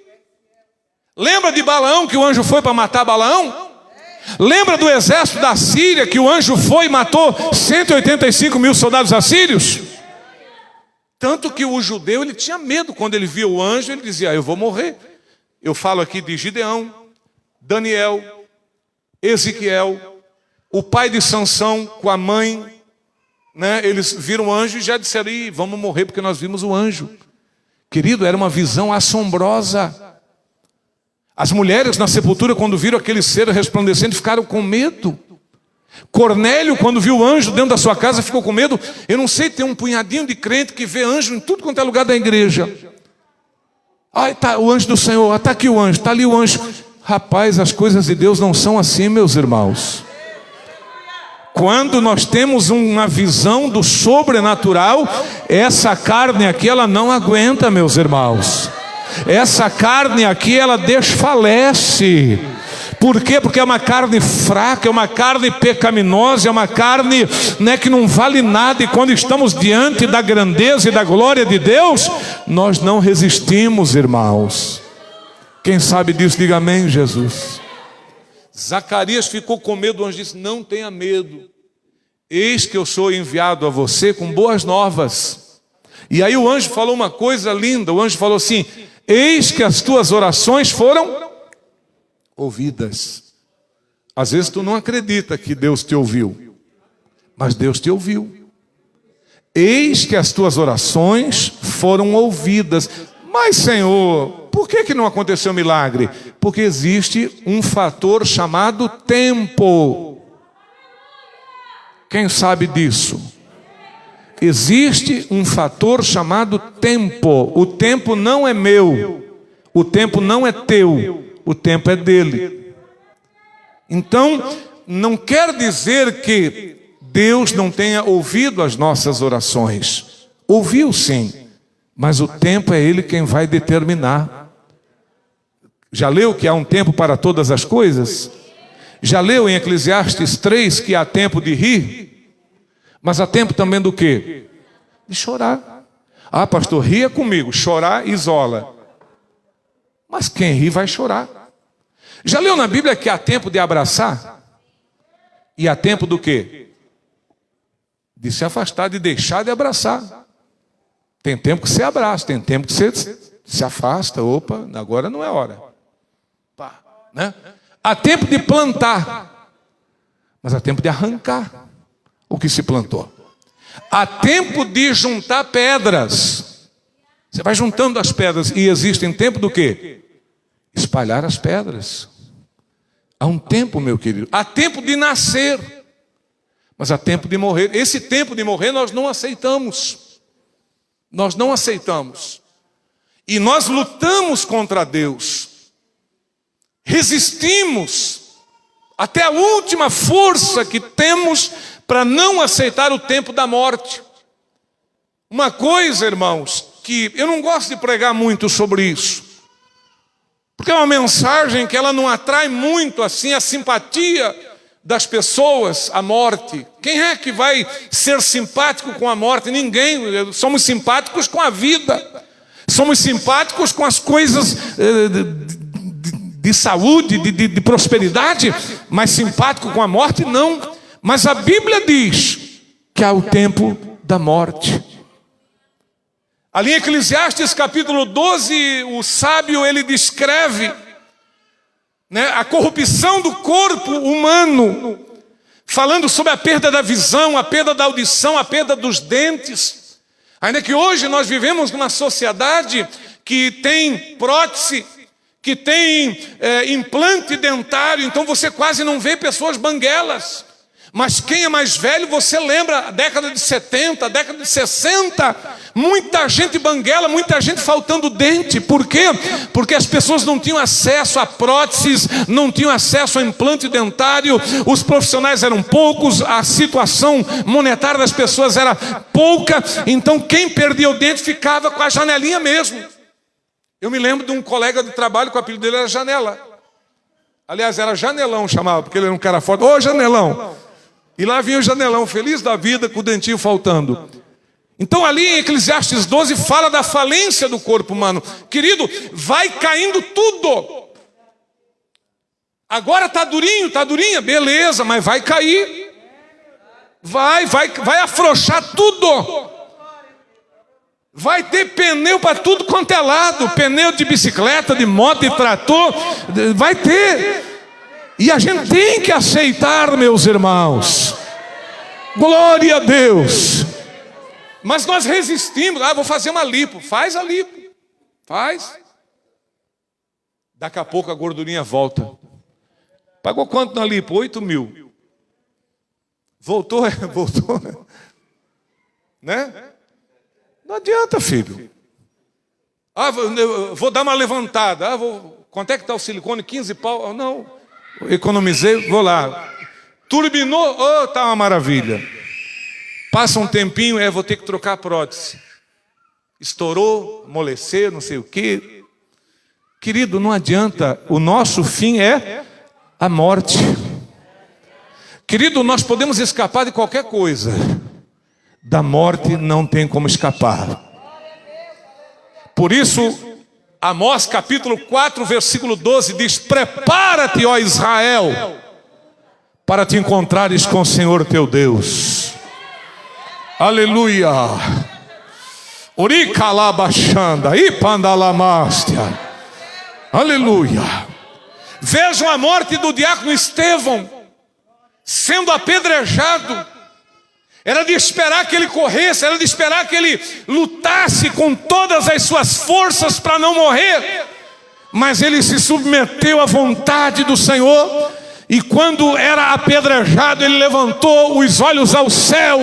Lembra de Balaão, que o anjo foi para matar Balaão? Lembra do exército da Síria, que o anjo foi e matou 185 mil soldados assírios? Tanto que o judeu, ele tinha medo quando ele via o anjo, ele dizia: eu vou morrer. Eu falo aqui de Gideão, Daniel, Ezequiel, o pai de Sansão com a mãe, né? Eles viram o anjo e já disseram: vamos morrer porque nós vimos o anjo. Querido, era uma visão assombrosa. As mulheres na sepultura, quando viram aquele ser resplandecente, ficaram com medo. Cornélio, quando viu o anjo dentro da sua casa, ficou com medo. Eu não sei, tem um punhadinho de crente que vê anjo em tudo quanto é lugar da igreja. Ai, tá o anjo do Senhor, está aqui o anjo, está ali o anjo. Rapaz, as coisas de Deus não são assim, meus irmãos. Quando nós temos uma visão do sobrenatural, essa carne aqui, ela não aguenta, meus irmãos. Essa carne aqui, ela desfalece. Por quê? Porque é uma carne fraca, é uma carne pecaminosa, é uma carne, né, que não vale nada. E quando estamos diante da grandeza e da glória de Deus, nós não resistimos, irmãos. Quem sabe disso, diga amém, Jesus. Zacarias ficou com medo, o anjo disse: não tenha medo, eis que eu sou enviado a você com boas novas. E aí o anjo falou uma coisa linda, o anjo falou assim: eis que as tuas orações foram ouvidas. Às vezes tu não acredita que Deus te ouviu, mas Deus te ouviu. Eis que as tuas orações foram ouvidas. Mas, Senhor, por que não aconteceu milagre? Porque existe um fator chamado tempo. Quem sabe disso? Existe um fator chamado tempo. O tempo não é meu, o tempo não é teu, o tempo é dele. Então, não quer dizer que Deus não tenha ouvido as nossas orações. Ouviu sim, mas o tempo é Ele quem vai determinar. Já leu que há um tempo para todas as coisas? Já leu em Eclesiastes 3 que há tempo de rir? Mas há tempo também do quê? De chorar. Ah, pastor, ria comigo. Chorar isola. Mas quem ri vai chorar. Já leu na Bíblia que há tempo de abraçar? E há tempo do quê? De se afastar, de deixar de abraçar. Tem tempo que você abraça, tem tempo que você se afasta. Opa, agora não é hora. Pá, né? Há tempo de plantar, mas há tempo de arrancar o que se plantou. Há tempo de juntar pedras. Você vai juntando as pedras. E existe tempo do quê? Espalhar as pedras. Há um tempo, meu querido. Há tempo de nascer, mas há tempo de morrer. Esse tempo de morrer nós não aceitamos. Nós não aceitamos. E nós lutamos contra Deus. Resistimos até a última força que temos para não aceitar o tempo da morte. Uma coisa, irmãos, que eu não gosto de pregar muito sobre isso, porque é uma mensagem que ela não atrai muito assim a simpatia das pessoas, a morte. Quem é que vai ser simpático com a morte? Ninguém. Somos simpáticos com a vida. Somos simpáticos com as coisas de saúde, de prosperidade, mas simpático com a morte, não. Mas a Bíblia diz que há o tempo da morte. Ali em Eclesiastes capítulo 12, o sábio ele descreve, né, a corrupção do corpo humano, falando sobre a perda da visão, a perda da audição, a perda dos dentes. Ainda que hoje nós vivemos numa sociedade que tem prótese, que tem implante dentário, então você quase não vê pessoas banguelas. Mas quem é mais velho, você lembra, a década de 70, a década de 60, muita gente banguela, muita gente faltando dente. Por quê? Porque as pessoas não tinham acesso a próteses, não tinham acesso a implante dentário, os profissionais eram poucos, a situação monetária das pessoas era pouca, então quem perdia o dente ficava com a janelinha mesmo. Eu me lembro de um colega de trabalho que o apelido dele era Janela. Aliás, era Janelão, chamava, porque ele era um cara forte. Ô, Janelão! E lá vinha o Janelão, feliz da vida, com o dentinho faltando. Então ali em Eclesiastes 12 fala da falência do corpo humano. Querido, vai caindo tudo. Agora tá durinho, tá durinha, beleza, mas vai cair. Vai afrouxar tudo. Vai ter pneu para tudo quanto é lado. Pneu de bicicleta, de moto, de trator. Vai ter. E a gente tem que aceitar, meus irmãos. Glória a Deus. Mas nós resistimos. Vou fazer uma lipo. Faz a lipo. Faz. Daqui a pouco a gordurinha volta. Pagou quanto na lipo? 8.000. Voltou. Né? Não adianta, filho. Vou dar uma levantada. Quanto é que está o silicone? 15 pau? Não. Economizei, vou lá. Turbinou, tá uma maravilha. Passa um tempinho, vou ter que trocar a prótese. Estourou, amoleceu, não sei o quê. Querido, não adianta. O nosso fim é a morte. Querido, nós podemos escapar de qualquer coisa. Da morte não tem como escapar. Por isso, Amós capítulo 4, versículo 12 diz: prepara-te, ó Israel, para te encontrares com o Senhor teu Deus. Aleluia. Uricalabachanda, ipandalamastia. Aleluia. Vejam a morte do diácono Estevão, sendo apedrejado. Era de esperar que ele corresse, era de esperar que ele lutasse com todas as suas forças para não morrer. Mas ele se submeteu à vontade do Senhor. E quando era apedrejado, ele levantou os olhos ao céu.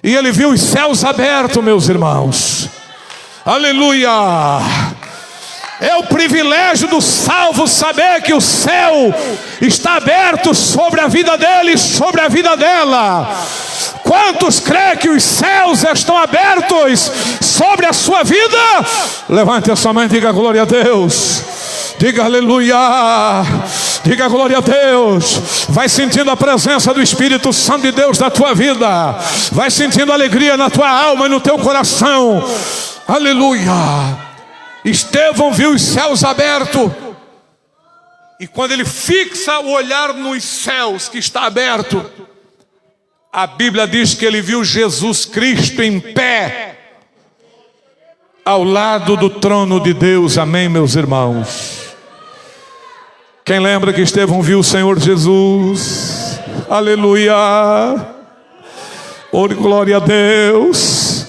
E ele viu os céus abertos, meus irmãos. Aleluia. É o privilégio do salvo saber que o céu está aberto sobre a vida dele e sobre a vida dela. Quantos creem que os céus estão abertos sobre a sua vida? Levante a sua mão e diga glória a Deus. Diga aleluia. Diga glória a Deus. Vai sentindo a presença do Espírito Santo de Deus na tua vida. Vai sentindo alegria na tua alma e no teu coração. Aleluia. Estevão viu os céus abertos. E quando ele fixa o olhar nos céus que está aberto, a Bíblia diz que ele viu Jesus Cristo em pé ao lado do trono de Deus. Amém, meus irmãos? Quem lembra que Estevão viu o Senhor Jesus? Aleluia. Oh, glória a Deus.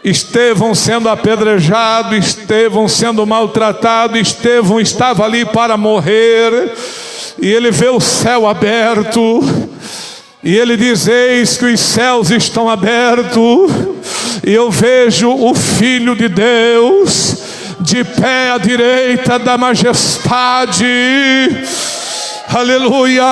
Estevão sendo apedrejado, Estevão sendo maltratado, Estevão estava ali para morrer, e ele vê o céu aberto, e ele diz: eis que os céus estão abertos, e eu vejo o Filho de Deus de pé à direita da majestade. Aleluia.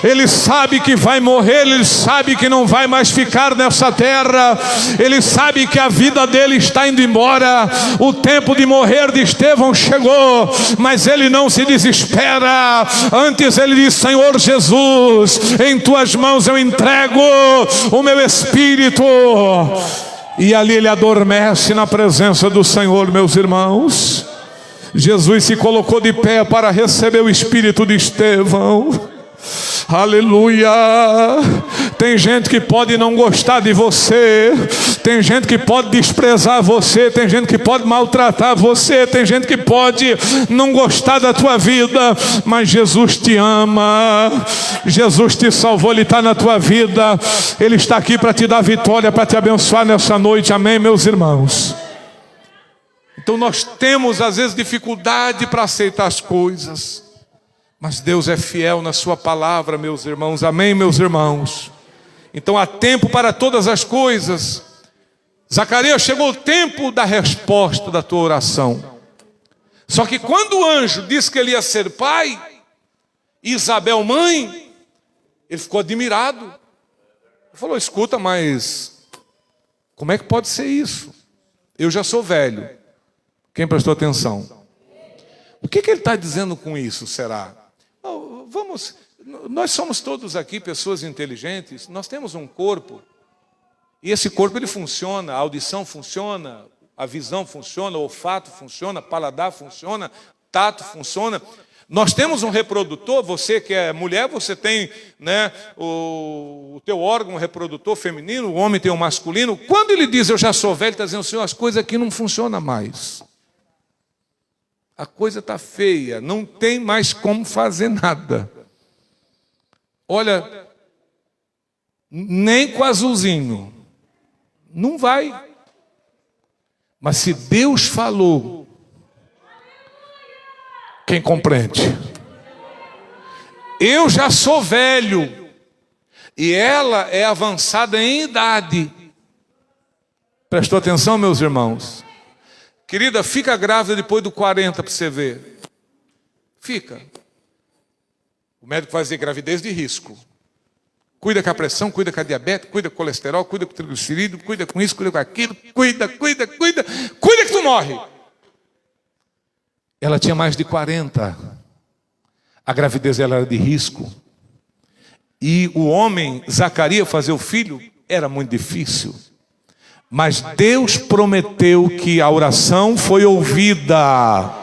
Ele sabe que vai morrer, ele sabe que não vai mais ficar nessa terra, ele sabe que a vida dele está indo embora. O tempo de morrer de Estevão chegou, mas ele não se desespera. Antes ele diz: Senhor Jesus, em tuas mãos eu entrego o meu espírito. E ali ele adormece na presença do Senhor, meus irmãos. Jesus se colocou de pé para receber o espírito de Estevão. Aleluia. Tem gente que pode não gostar de você, tem gente que pode desprezar você, tem gente que pode maltratar você, tem gente que pode não gostar da tua vida, mas Jesus te ama, Jesus te salvou, Ele está na tua vida, Ele está aqui para te dar vitória, para te abençoar nessa noite. Amém, meus irmãos? Então nós temos às vezes dificuldade para aceitar as coisas, Mas Deus é fiel na sua palavra, meus irmãos. Amém, meus irmãos? Então há tempo para todas as coisas. Zacarias, chegou o tempo da resposta da tua oração. Só que quando o anjo disse que ele ia ser pai, e Isabel mãe, ele ficou admirado. Ele falou, escuta, mas como é que pode ser isso? Eu já sou velho. Quem prestou atenção? O que ele está dizendo com isso, será? Nós somos todos aqui pessoas inteligentes, nós temos um corpo, e esse corpo ele funciona, a audição funciona, a visão funciona, o olfato funciona, o paladar funciona, tato funciona. Nós temos um reprodutor, você que é mulher, você tem, né, o teu órgão reprodutor feminino, o homem tem o masculino. Quando ele diz, eu já sou velho, está dizendo, Senhor, as coisas aqui não funcionam mais. A coisa está feia, não tem mais como fazer nada. Olha, nem com azulzinho, não vai. Mas se Deus falou, quem compreende? Eu já sou velho e ela é avançada em idade. Prestou atenção, meus irmãos? Querida, fica grávida depois do 40 para você ver. Fica. O médico vai dizer gravidez de risco. Cuida com a pressão, cuida com a diabetes, cuida com o colesterol, cuida com o triglicerídeo, cuida com isso, cuida com aquilo, cuida que tu morre. Ela tinha mais de 40. A gravidez dela era de risco. E o homem, Zacarias, fazer o filho, era muito difícil. Mas Deus prometeu que a oração foi ouvida.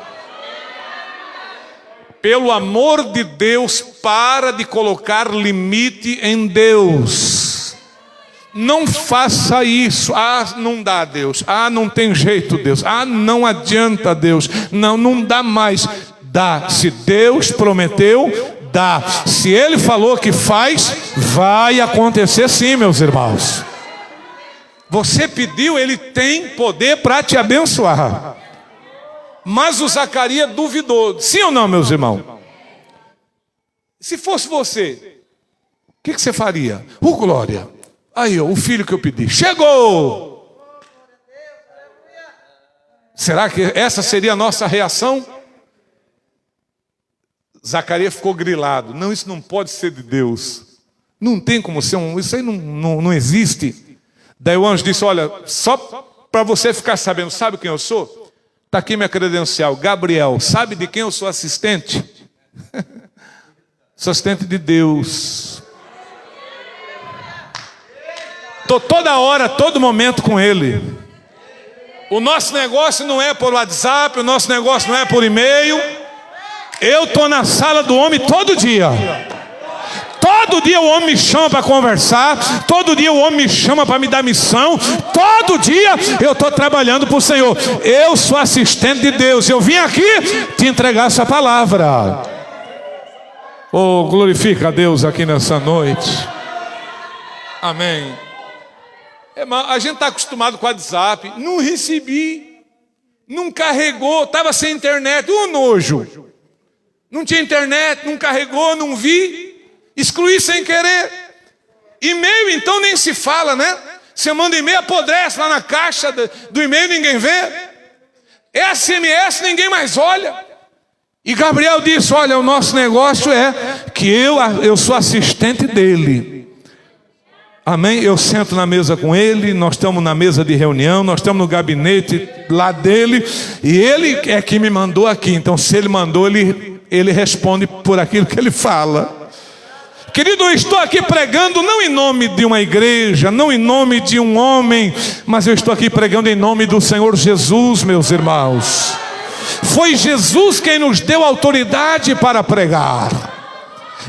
Pelo amor de Deus, para de colocar limite em Deus. Não faça isso. Ah, não dá, Deus. Ah, não tem jeito, Deus. Ah, não adianta, Deus. Não dá mais. Dá. Se Deus prometeu, dá. Se Ele falou que faz, vai acontecer sim, meus irmãos. Você pediu, Ele tem poder para te abençoar. Mas o Zacarias duvidou. Sim ou não, meus irmãos? Se fosse você, o que você faria? Glória. Aí, o filho que eu pedi. Chegou! Será que essa seria a nossa reação? Zacarias ficou grilado. Não, isso não pode ser de Deus. Não tem como ser isso aí não existe. Daí o anjo disse, olha, só para você ficar sabendo, sabe quem eu sou? Está aqui minha credencial, Gabriel. Sabe de quem eu sou assistente? Sou assistente de Deus. Estou toda hora, todo momento com Ele. O nosso negócio não é por WhatsApp, o nosso negócio não é por e-mail. Eu estou na sala do homem todo dia. Todo dia o homem me chama para conversar. Todo dia o homem me chama para me dar missão. Todo dia eu estou trabalhando para o Senhor. Eu sou assistente de Deus. Eu vim aqui te entregar essa palavra. Oh, glorifica a Deus aqui nessa noite. Amém. A gente está acostumado com o WhatsApp. Não recebi. Não carregou. Estava sem internet. Nojo. Não tinha internet. Não carregou. Não vi. Excluir sem querer. E-mail então nem se fala, né? Você manda e-mail, apodrece lá na caixa do e-mail, ninguém vê. SMS, ninguém mais olha. E Gabriel disse, olha, o nosso negócio é que eu sou assistente dele. Amém? Eu sento na mesa com ele, nós estamos na mesa de reunião, nós estamos no gabinete lá dele, e ele é que me mandou aqui. Então se ele mandou, ele responde por aquilo que ele fala. Querido, eu estou aqui pregando não em nome de uma igreja, não em nome de um homem, mas eu estou aqui pregando em nome do Senhor Jesus, meus irmãos. Foi Jesus quem nos deu autoridade para pregar.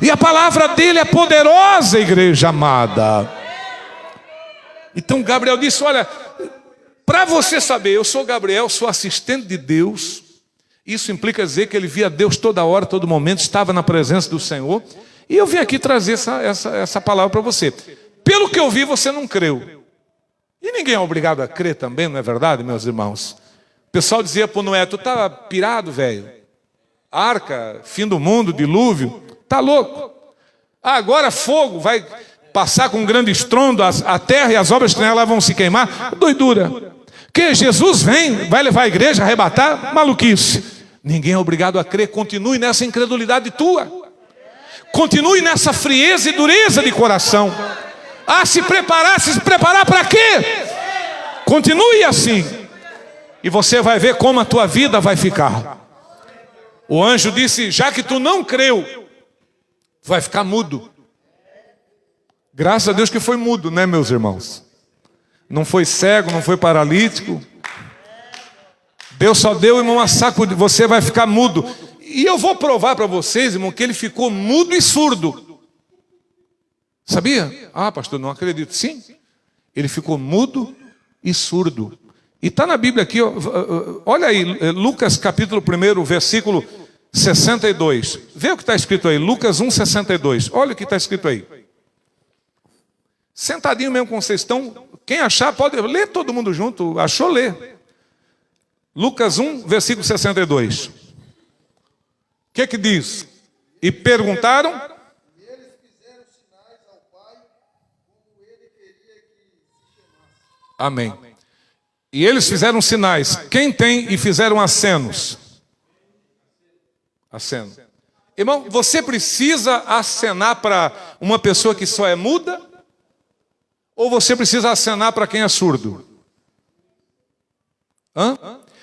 E a palavra dele é poderosa, igreja amada. Então Gabriel disse, olha, para você saber, eu sou Gabriel, sou assistente de Deus. Isso implica dizer que ele via Deus toda hora, todo momento, estava na presença do Senhor. E eu vim aqui trazer essa palavra para você. Pelo que eu vi, você não creu. E ninguém é obrigado a crer também, não é verdade, meus irmãos? O pessoal dizia para Noé, tu tá pirado, velho? arca, fim do mundo, dilúvio. Está louco. Agora fogo vai passar com um grande estrondo, a terra e as obras que nela vão se queimar. Doidura. Que Jesus vem, vai levar a igreja a arrebatar? Maluquice. Ninguém é obrigado a crer. Continue nessa incredulidade tua. Continue nessa frieza e dureza de coração. Se preparar para quê? Continue assim. E você vai ver como a tua vida vai ficar. O anjo disse, já que tu não creu, vai ficar mudo. Graças a Deus que foi mudo, né, meus irmãos? Não foi cego, não foi paralítico. Deus só deu, irmão, uma sacudida. Você vai ficar mudo. E eu vou provar para vocês, irmão, que ele ficou mudo e surdo. Sabia? Pastor, não acredito. Sim, ele ficou mudo e surdo. E está na Bíblia aqui, olha aí, Lucas capítulo 1, versículo 62. Vê o que está escrito aí, Lucas 1, 62. Olha o que está escrito aí. Sentadinho mesmo como vocês estão. Quem achar pode ler todo mundo junto. Achou, lê. Lucas 1, versículo 62. O que diz? E perguntaram. E eles fizeram sinais ao Pai, como ele queria que se chamasse. Amém. E eles fizeram sinais. Quem tem e fizeram acenos? Aceno. Irmão, você precisa acenar para uma pessoa que só é muda? Ou você precisa acenar para quem é surdo?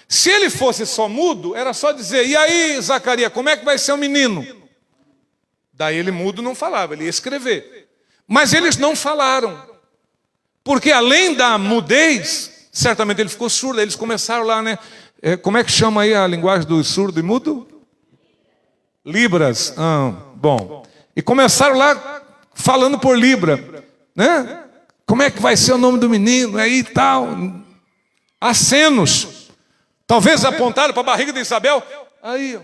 Se ele fosse só mudo, era só dizer, e aí, Zacarias, como é que vai ser o menino? Daí ele mudo não falava, ele ia escrever. Mas eles não falaram. Porque além da mudez, certamente ele ficou surdo. Eles começaram lá, né? Como é que chama aí a linguagem do surdo e mudo? Libras. Bom. E começaram lá falando por Libra. Né? Como é que vai ser o nome do menino? Aí tal. Acenos. Talvez apontaram para a barriga de Isabel. Aí, ó.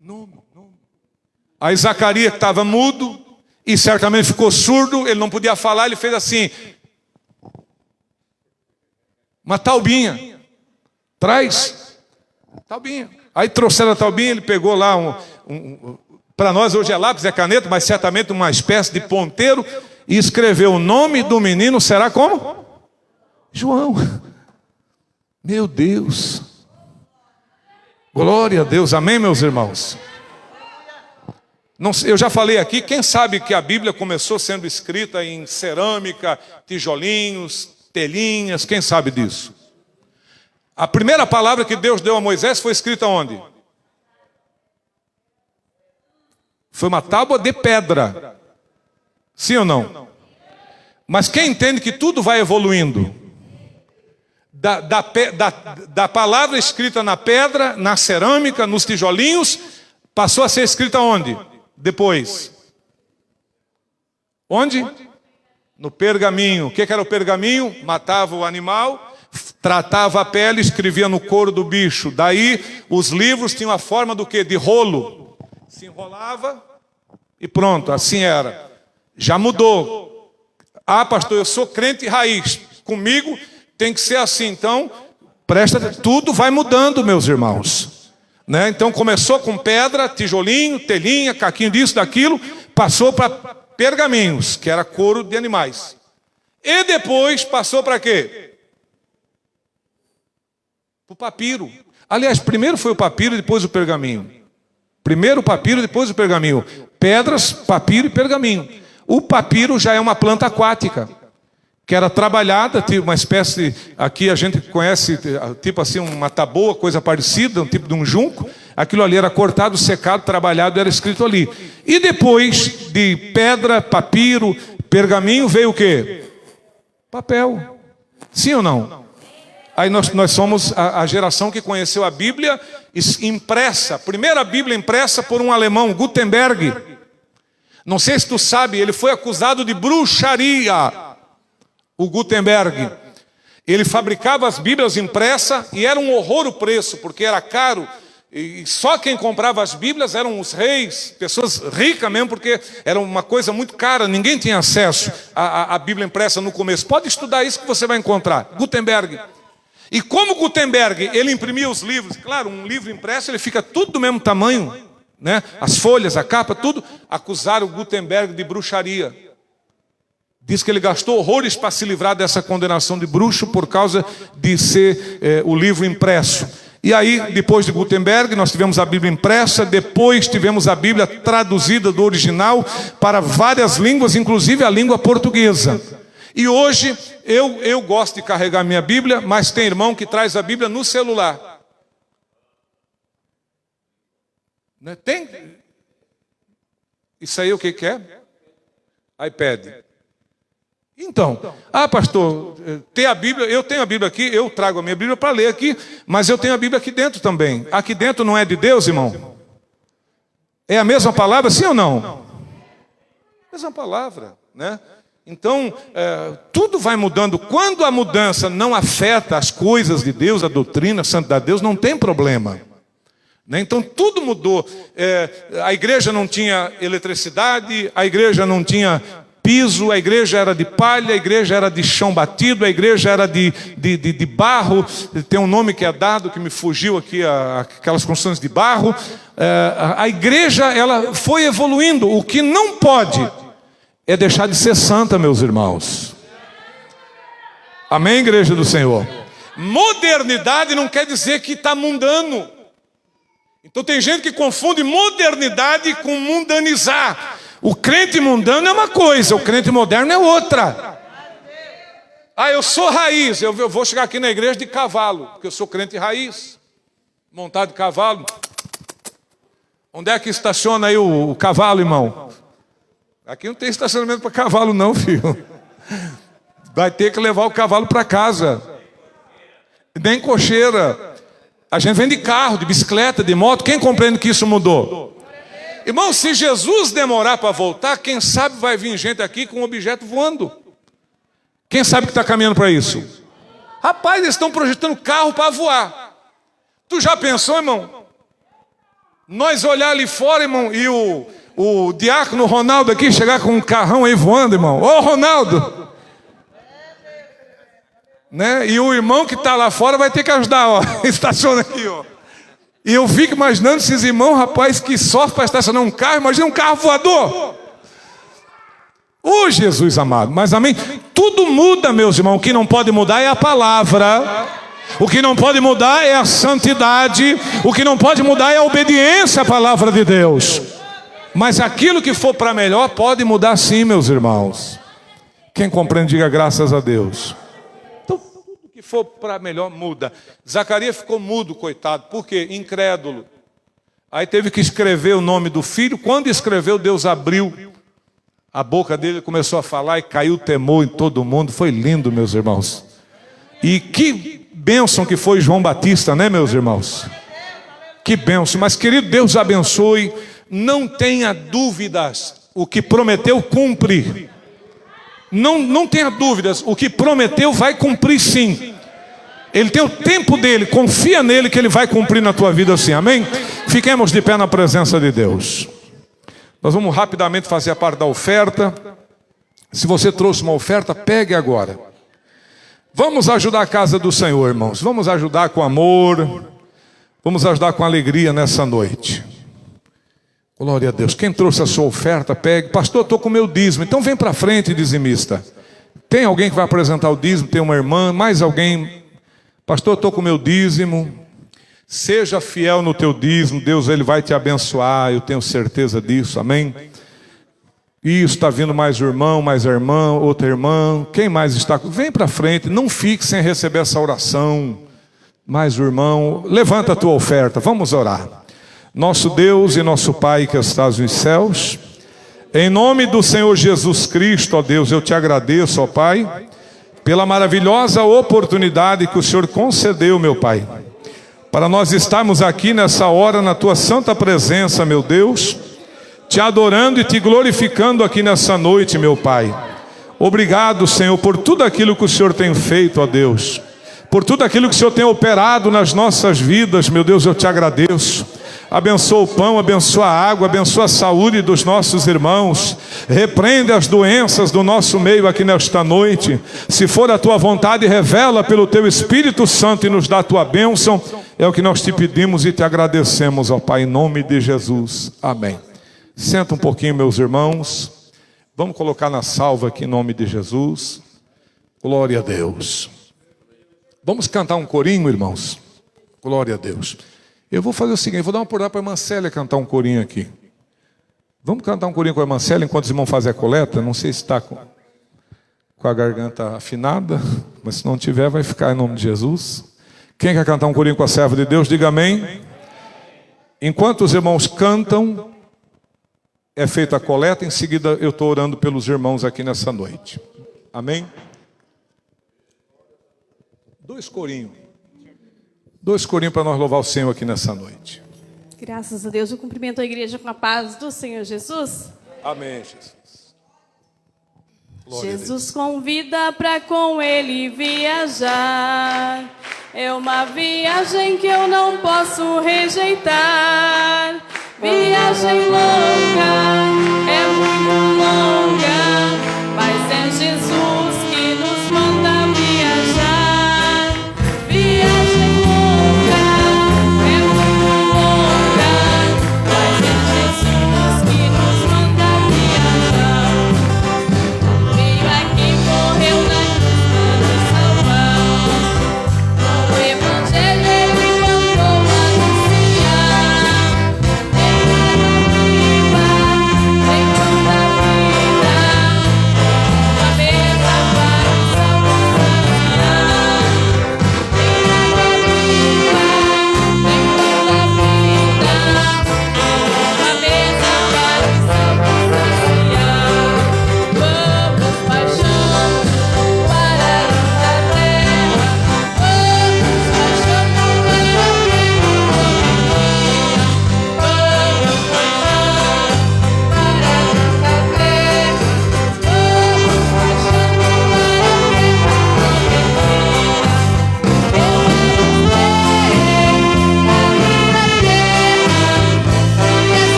Nome. Aí Zacarias, que estava mudo, e certamente ficou surdo, ele não podia falar, ele fez assim. Uma taubinha. Traz. Taubinha. Aí trouxeram a taubinha, ele pegou lá para nós hoje é lápis, é caneta, mas certamente uma espécie de ponteiro, e escreveu o nome do menino, será como? João. Meu Deus. Glória a Deus, amém, meus irmãos? Não, eu já falei aqui, quem sabe que a Bíblia começou sendo escrita em cerâmica, tijolinhos, telhinhas, quem sabe disso? A primeira palavra que Deus deu a Moisés foi escrita onde? Foi uma tábua de pedra. Sim ou não? Mas quem entende que tudo vai evoluindo? Da palavra escrita na pedra, na cerâmica, nos tijolinhos, passou a ser escrita onde? Depois. Onde? No pergaminho. O que era o pergaminho? Matava o animal, tratava a pele, escrevia no couro do bicho. Daí os livros tinham a forma do quê? De rolo. Se enrolava e pronto, assim era. Já mudou. Pastor, eu sou crente raiz. Comigo tem que ser assim. Então, tudo vai mudando, meus irmãos. Né? Então começou com pedra, tijolinho, telhinha, caquinho disso, daquilo, passou para pergaminhos, que era couro de animais. E depois passou para quê? Para o papiro. Aliás, primeiro foi o papiro e depois o pergaminho. Primeiro o papiro, depois o pergaminho. Pedras, papiro e pergaminho. O papiro já é uma planta aquática, que era trabalhada, tipo uma espécie, aqui a gente conhece, tipo assim, uma taboa, coisa parecida, um tipo de um junco. Aquilo ali era cortado, secado, trabalhado, era escrito ali. E depois de pedra, papiro, pergaminho, veio o quê? Papel. Sim ou não? Aí nós somos a geração que conheceu a Bíblia impressa, a primeira Bíblia impressa por um alemão, Gutenberg. Não sei se tu sabe, ele foi acusado de bruxaria. O Gutenberg, ele fabricava as Bíblias impressas e era um horror o preço, porque era caro, e só quem comprava as Bíblias eram os reis, pessoas ricas mesmo, porque era uma coisa muito cara, ninguém tinha acesso à Bíblia impressa no começo. Pode estudar isso que você vai encontrar, Gutenberg. E como Gutenberg, ele imprimia os livros, claro, um livro impresso, ele fica tudo do mesmo tamanho, né? As folhas, a capa, tudo. Acusaram Gutenberg de bruxaria. Diz que ele gastou horrores para se livrar dessa condenação de bruxo por causa de ser o livro impresso. E aí, depois de Gutenberg, nós tivemos a Bíblia impressa, depois tivemos a Bíblia traduzida do original para várias línguas, inclusive a língua portuguesa. E hoje, eu gosto de carregar minha Bíblia, mas tem irmão que traz a Bíblia no celular. Né? Tem? Isso aí o que é? iPad. Então, pastor, ter a Bíblia, eu tenho a Bíblia aqui, eu trago a minha Bíblia para ler aqui, mas eu tenho a Bíblia aqui dentro também. Aqui dentro não é de Deus, irmão? É a mesma palavra, sim ou não? Mesma palavra, né? Então, tudo vai mudando. Quando a mudança não afeta as coisas de Deus, a doutrina, a santidade de Deus, não tem problema. Né? Então, tudo mudou. A igreja não tinha eletricidade, a igreja não tinha piso, a igreja era de palha, a igreja era de chão batido, a igreja era de barro. Tem um nome que é dado, que me fugiu aqui, aquelas construções de barro. A igreja, ela foi evoluindo. O que não pode é deixar de ser santa, meus irmãos. Amém, igreja do Senhor? Modernidade não quer dizer que está mundano. Então tem gente que confunde modernidade com mundanizar. O crente mundano é uma coisa, o crente moderno é outra. Eu sou raiz, eu vou chegar aqui na igreja de cavalo, porque eu sou crente raiz, montado de cavalo. Onde é que estaciona aí o cavalo, irmão? Aqui não tem estacionamento para cavalo não, filho. Vai ter que levar o cavalo para casa. Nem cocheira. A gente vem de carro, de bicicleta, de moto. Quem compreende que isso mudou? Irmão, se Jesus demorar para voltar, quem sabe vai vir gente aqui com um objeto voando. Quem sabe que está caminhando para isso? Rapaz, eles estão projetando carro para voar. Tu já pensou, irmão? Nós olhar ali fora, irmão, e o diácono Ronaldo aqui chegar com um carrão aí voando, irmão. Ô, Ronaldo! Né? E o irmão que está lá fora vai ter que ajudar, ó. Estaciona aqui, ó. E eu fico imaginando esses irmãos, rapaz, que sofrem para estacionar um carro. Imagina um carro voador. Ô, Jesus amado, mas amém? Tudo muda, meus irmãos. O que não pode mudar é a palavra. O que não pode mudar é a santidade. O que não pode mudar é a obediência à palavra de Deus. Mas aquilo que for para melhor pode mudar sim, meus irmãos. Quem compreende, diga graças a Deus. Então, tudo que for para melhor muda. Zacarias ficou mudo, coitado. Por quê? Incrédulo. Aí teve que escrever o nome do filho. Quando escreveu, Deus abriu a boca dele, começou a falar e caiu temor em todo mundo. Foi lindo, meus irmãos. E que bênção que foi João Batista, né, meus irmãos? Que bênção. Mas, querido, Deus abençoe. Não tenha dúvidas. O que prometeu, cumpre. Não tenha dúvidas. O que prometeu, vai cumprir sim. Ele tem o tempo dele. Confia nele que ele vai cumprir na tua vida sim. Amém? Fiquemos de pé na presença de Deus. Nós vamos rapidamente fazer a parte da oferta. Se você trouxe uma oferta, pegue agora. Vamos ajudar a casa do Senhor, irmãos. Vamos ajudar com amor. Vamos ajudar com alegria nessa noite. Glória a Deus. Quem trouxe a sua oferta, pegue. Pastor, eu estou com o meu dízimo. Então vem para frente, dizimista. Tem alguém que vai apresentar o dízimo? Tem uma irmã? Mais alguém? Pastor, eu estou com o meu dízimo. Seja fiel no teu dízimo. Deus, Ele vai te abençoar. Eu tenho certeza disso. Amém? Isso, está vindo mais um irmão, mais a irmã, outra irmã. Quem mais está? Vem para frente. Não fique sem receber essa oração. Mais um irmão. Levanta a tua oferta. Vamos orar. Nosso Deus e nosso Pai que estás nos céus, em nome do Senhor Jesus Cristo, ó Deus, eu te agradeço, ó Pai, pela maravilhosa oportunidade que o Senhor concedeu, meu Pai, para nós estarmos aqui nessa hora na tua santa presença, meu Deus, te adorando e te glorificando aqui nessa noite, meu Pai. Obrigado, Senhor, por tudo aquilo que o Senhor tem feito, ó Deus, por tudo aquilo que o Senhor tem operado nas nossas vidas, meu Deus, eu te agradeço. Abençoa o pão, abençoa a água, abençoa a saúde dos nossos irmãos. Repreende as doenças do nosso meio aqui nesta noite. Se for a tua vontade, revela pelo teu Espírito Santo e nos dá a tua bênção. É o que nós te pedimos e te agradecemos, ó Pai, em nome de Jesus. Amém. Senta um pouquinho, meus irmãos. Vamos colocar na salva aqui em nome de Jesus. Glória a Deus. Vamos cantar um corinho, irmãos. Glória a Deus. Eu vou fazer o seguinte, vou dar uma oportunidade para a irmã Célia cantar um corinho aqui. Vamos cantar um corinho com a irmã Célia enquanto os irmãos fazem a coleta? Não sei se está com a garganta afinada, mas se não tiver, vai ficar em nome de Jesus. Quem quer cantar um corinho com a serva de Deus, diga amém. Enquanto os irmãos cantam, é feita a coleta, em seguida eu estou orando pelos irmãos aqui nessa noite. Amém? Dois corinhos para nós louvar o Senhor aqui nessa noite. Graças a Deus, eu cumprimento a igreja com a paz do Senhor Jesus. Amém, Jesus. Glória Jesus convida para com Ele viajar. É uma viagem que eu não posso rejeitar. Viagem longa, é muito longa, mas é Jesus que nos manda viajar. Viagem longa, é muito longa, mas é Jesus que nos manda viajar. Veio aqui, morreu na cruz para nos salvar. O Evangelho Ele mandou anunciar. Tem toda a vida, uma mesa para os salvos saciar. Tem água viva, tem toda a vida, uma mesa para os salvos saciar. Vamos baixando para esta terra, vamos baixando para a profecia. Vamos baixando para esta terra, vamos baixando para a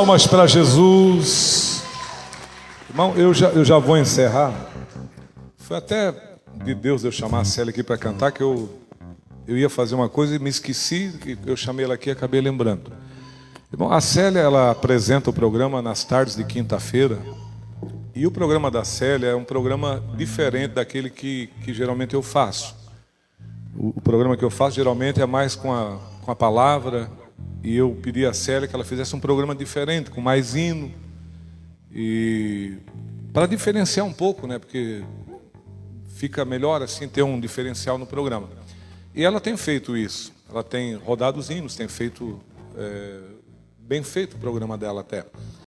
Palmas para Jesus. Irmão, eu já vou encerrar. Foi até de Deus eu chamar a Célia aqui para cantar, que eu ia fazer uma coisa e me esqueci, e eu chamei ela aqui e acabei lembrando. Irmão, a Célia, ela apresenta o programa nas tardes de quinta-feira, e o programa da Célia é um programa diferente daquele que geralmente eu faço. O programa que eu faço geralmente é mais com a palavra, e eu pedi a Célia que ela fizesse um programa diferente, com mais hino, e para diferenciar um pouco, né? Porque fica melhor assim ter um diferencial no programa. E ela tem feito isso. Ela tem rodado os hinos, tem feito bem feito o programa dela até.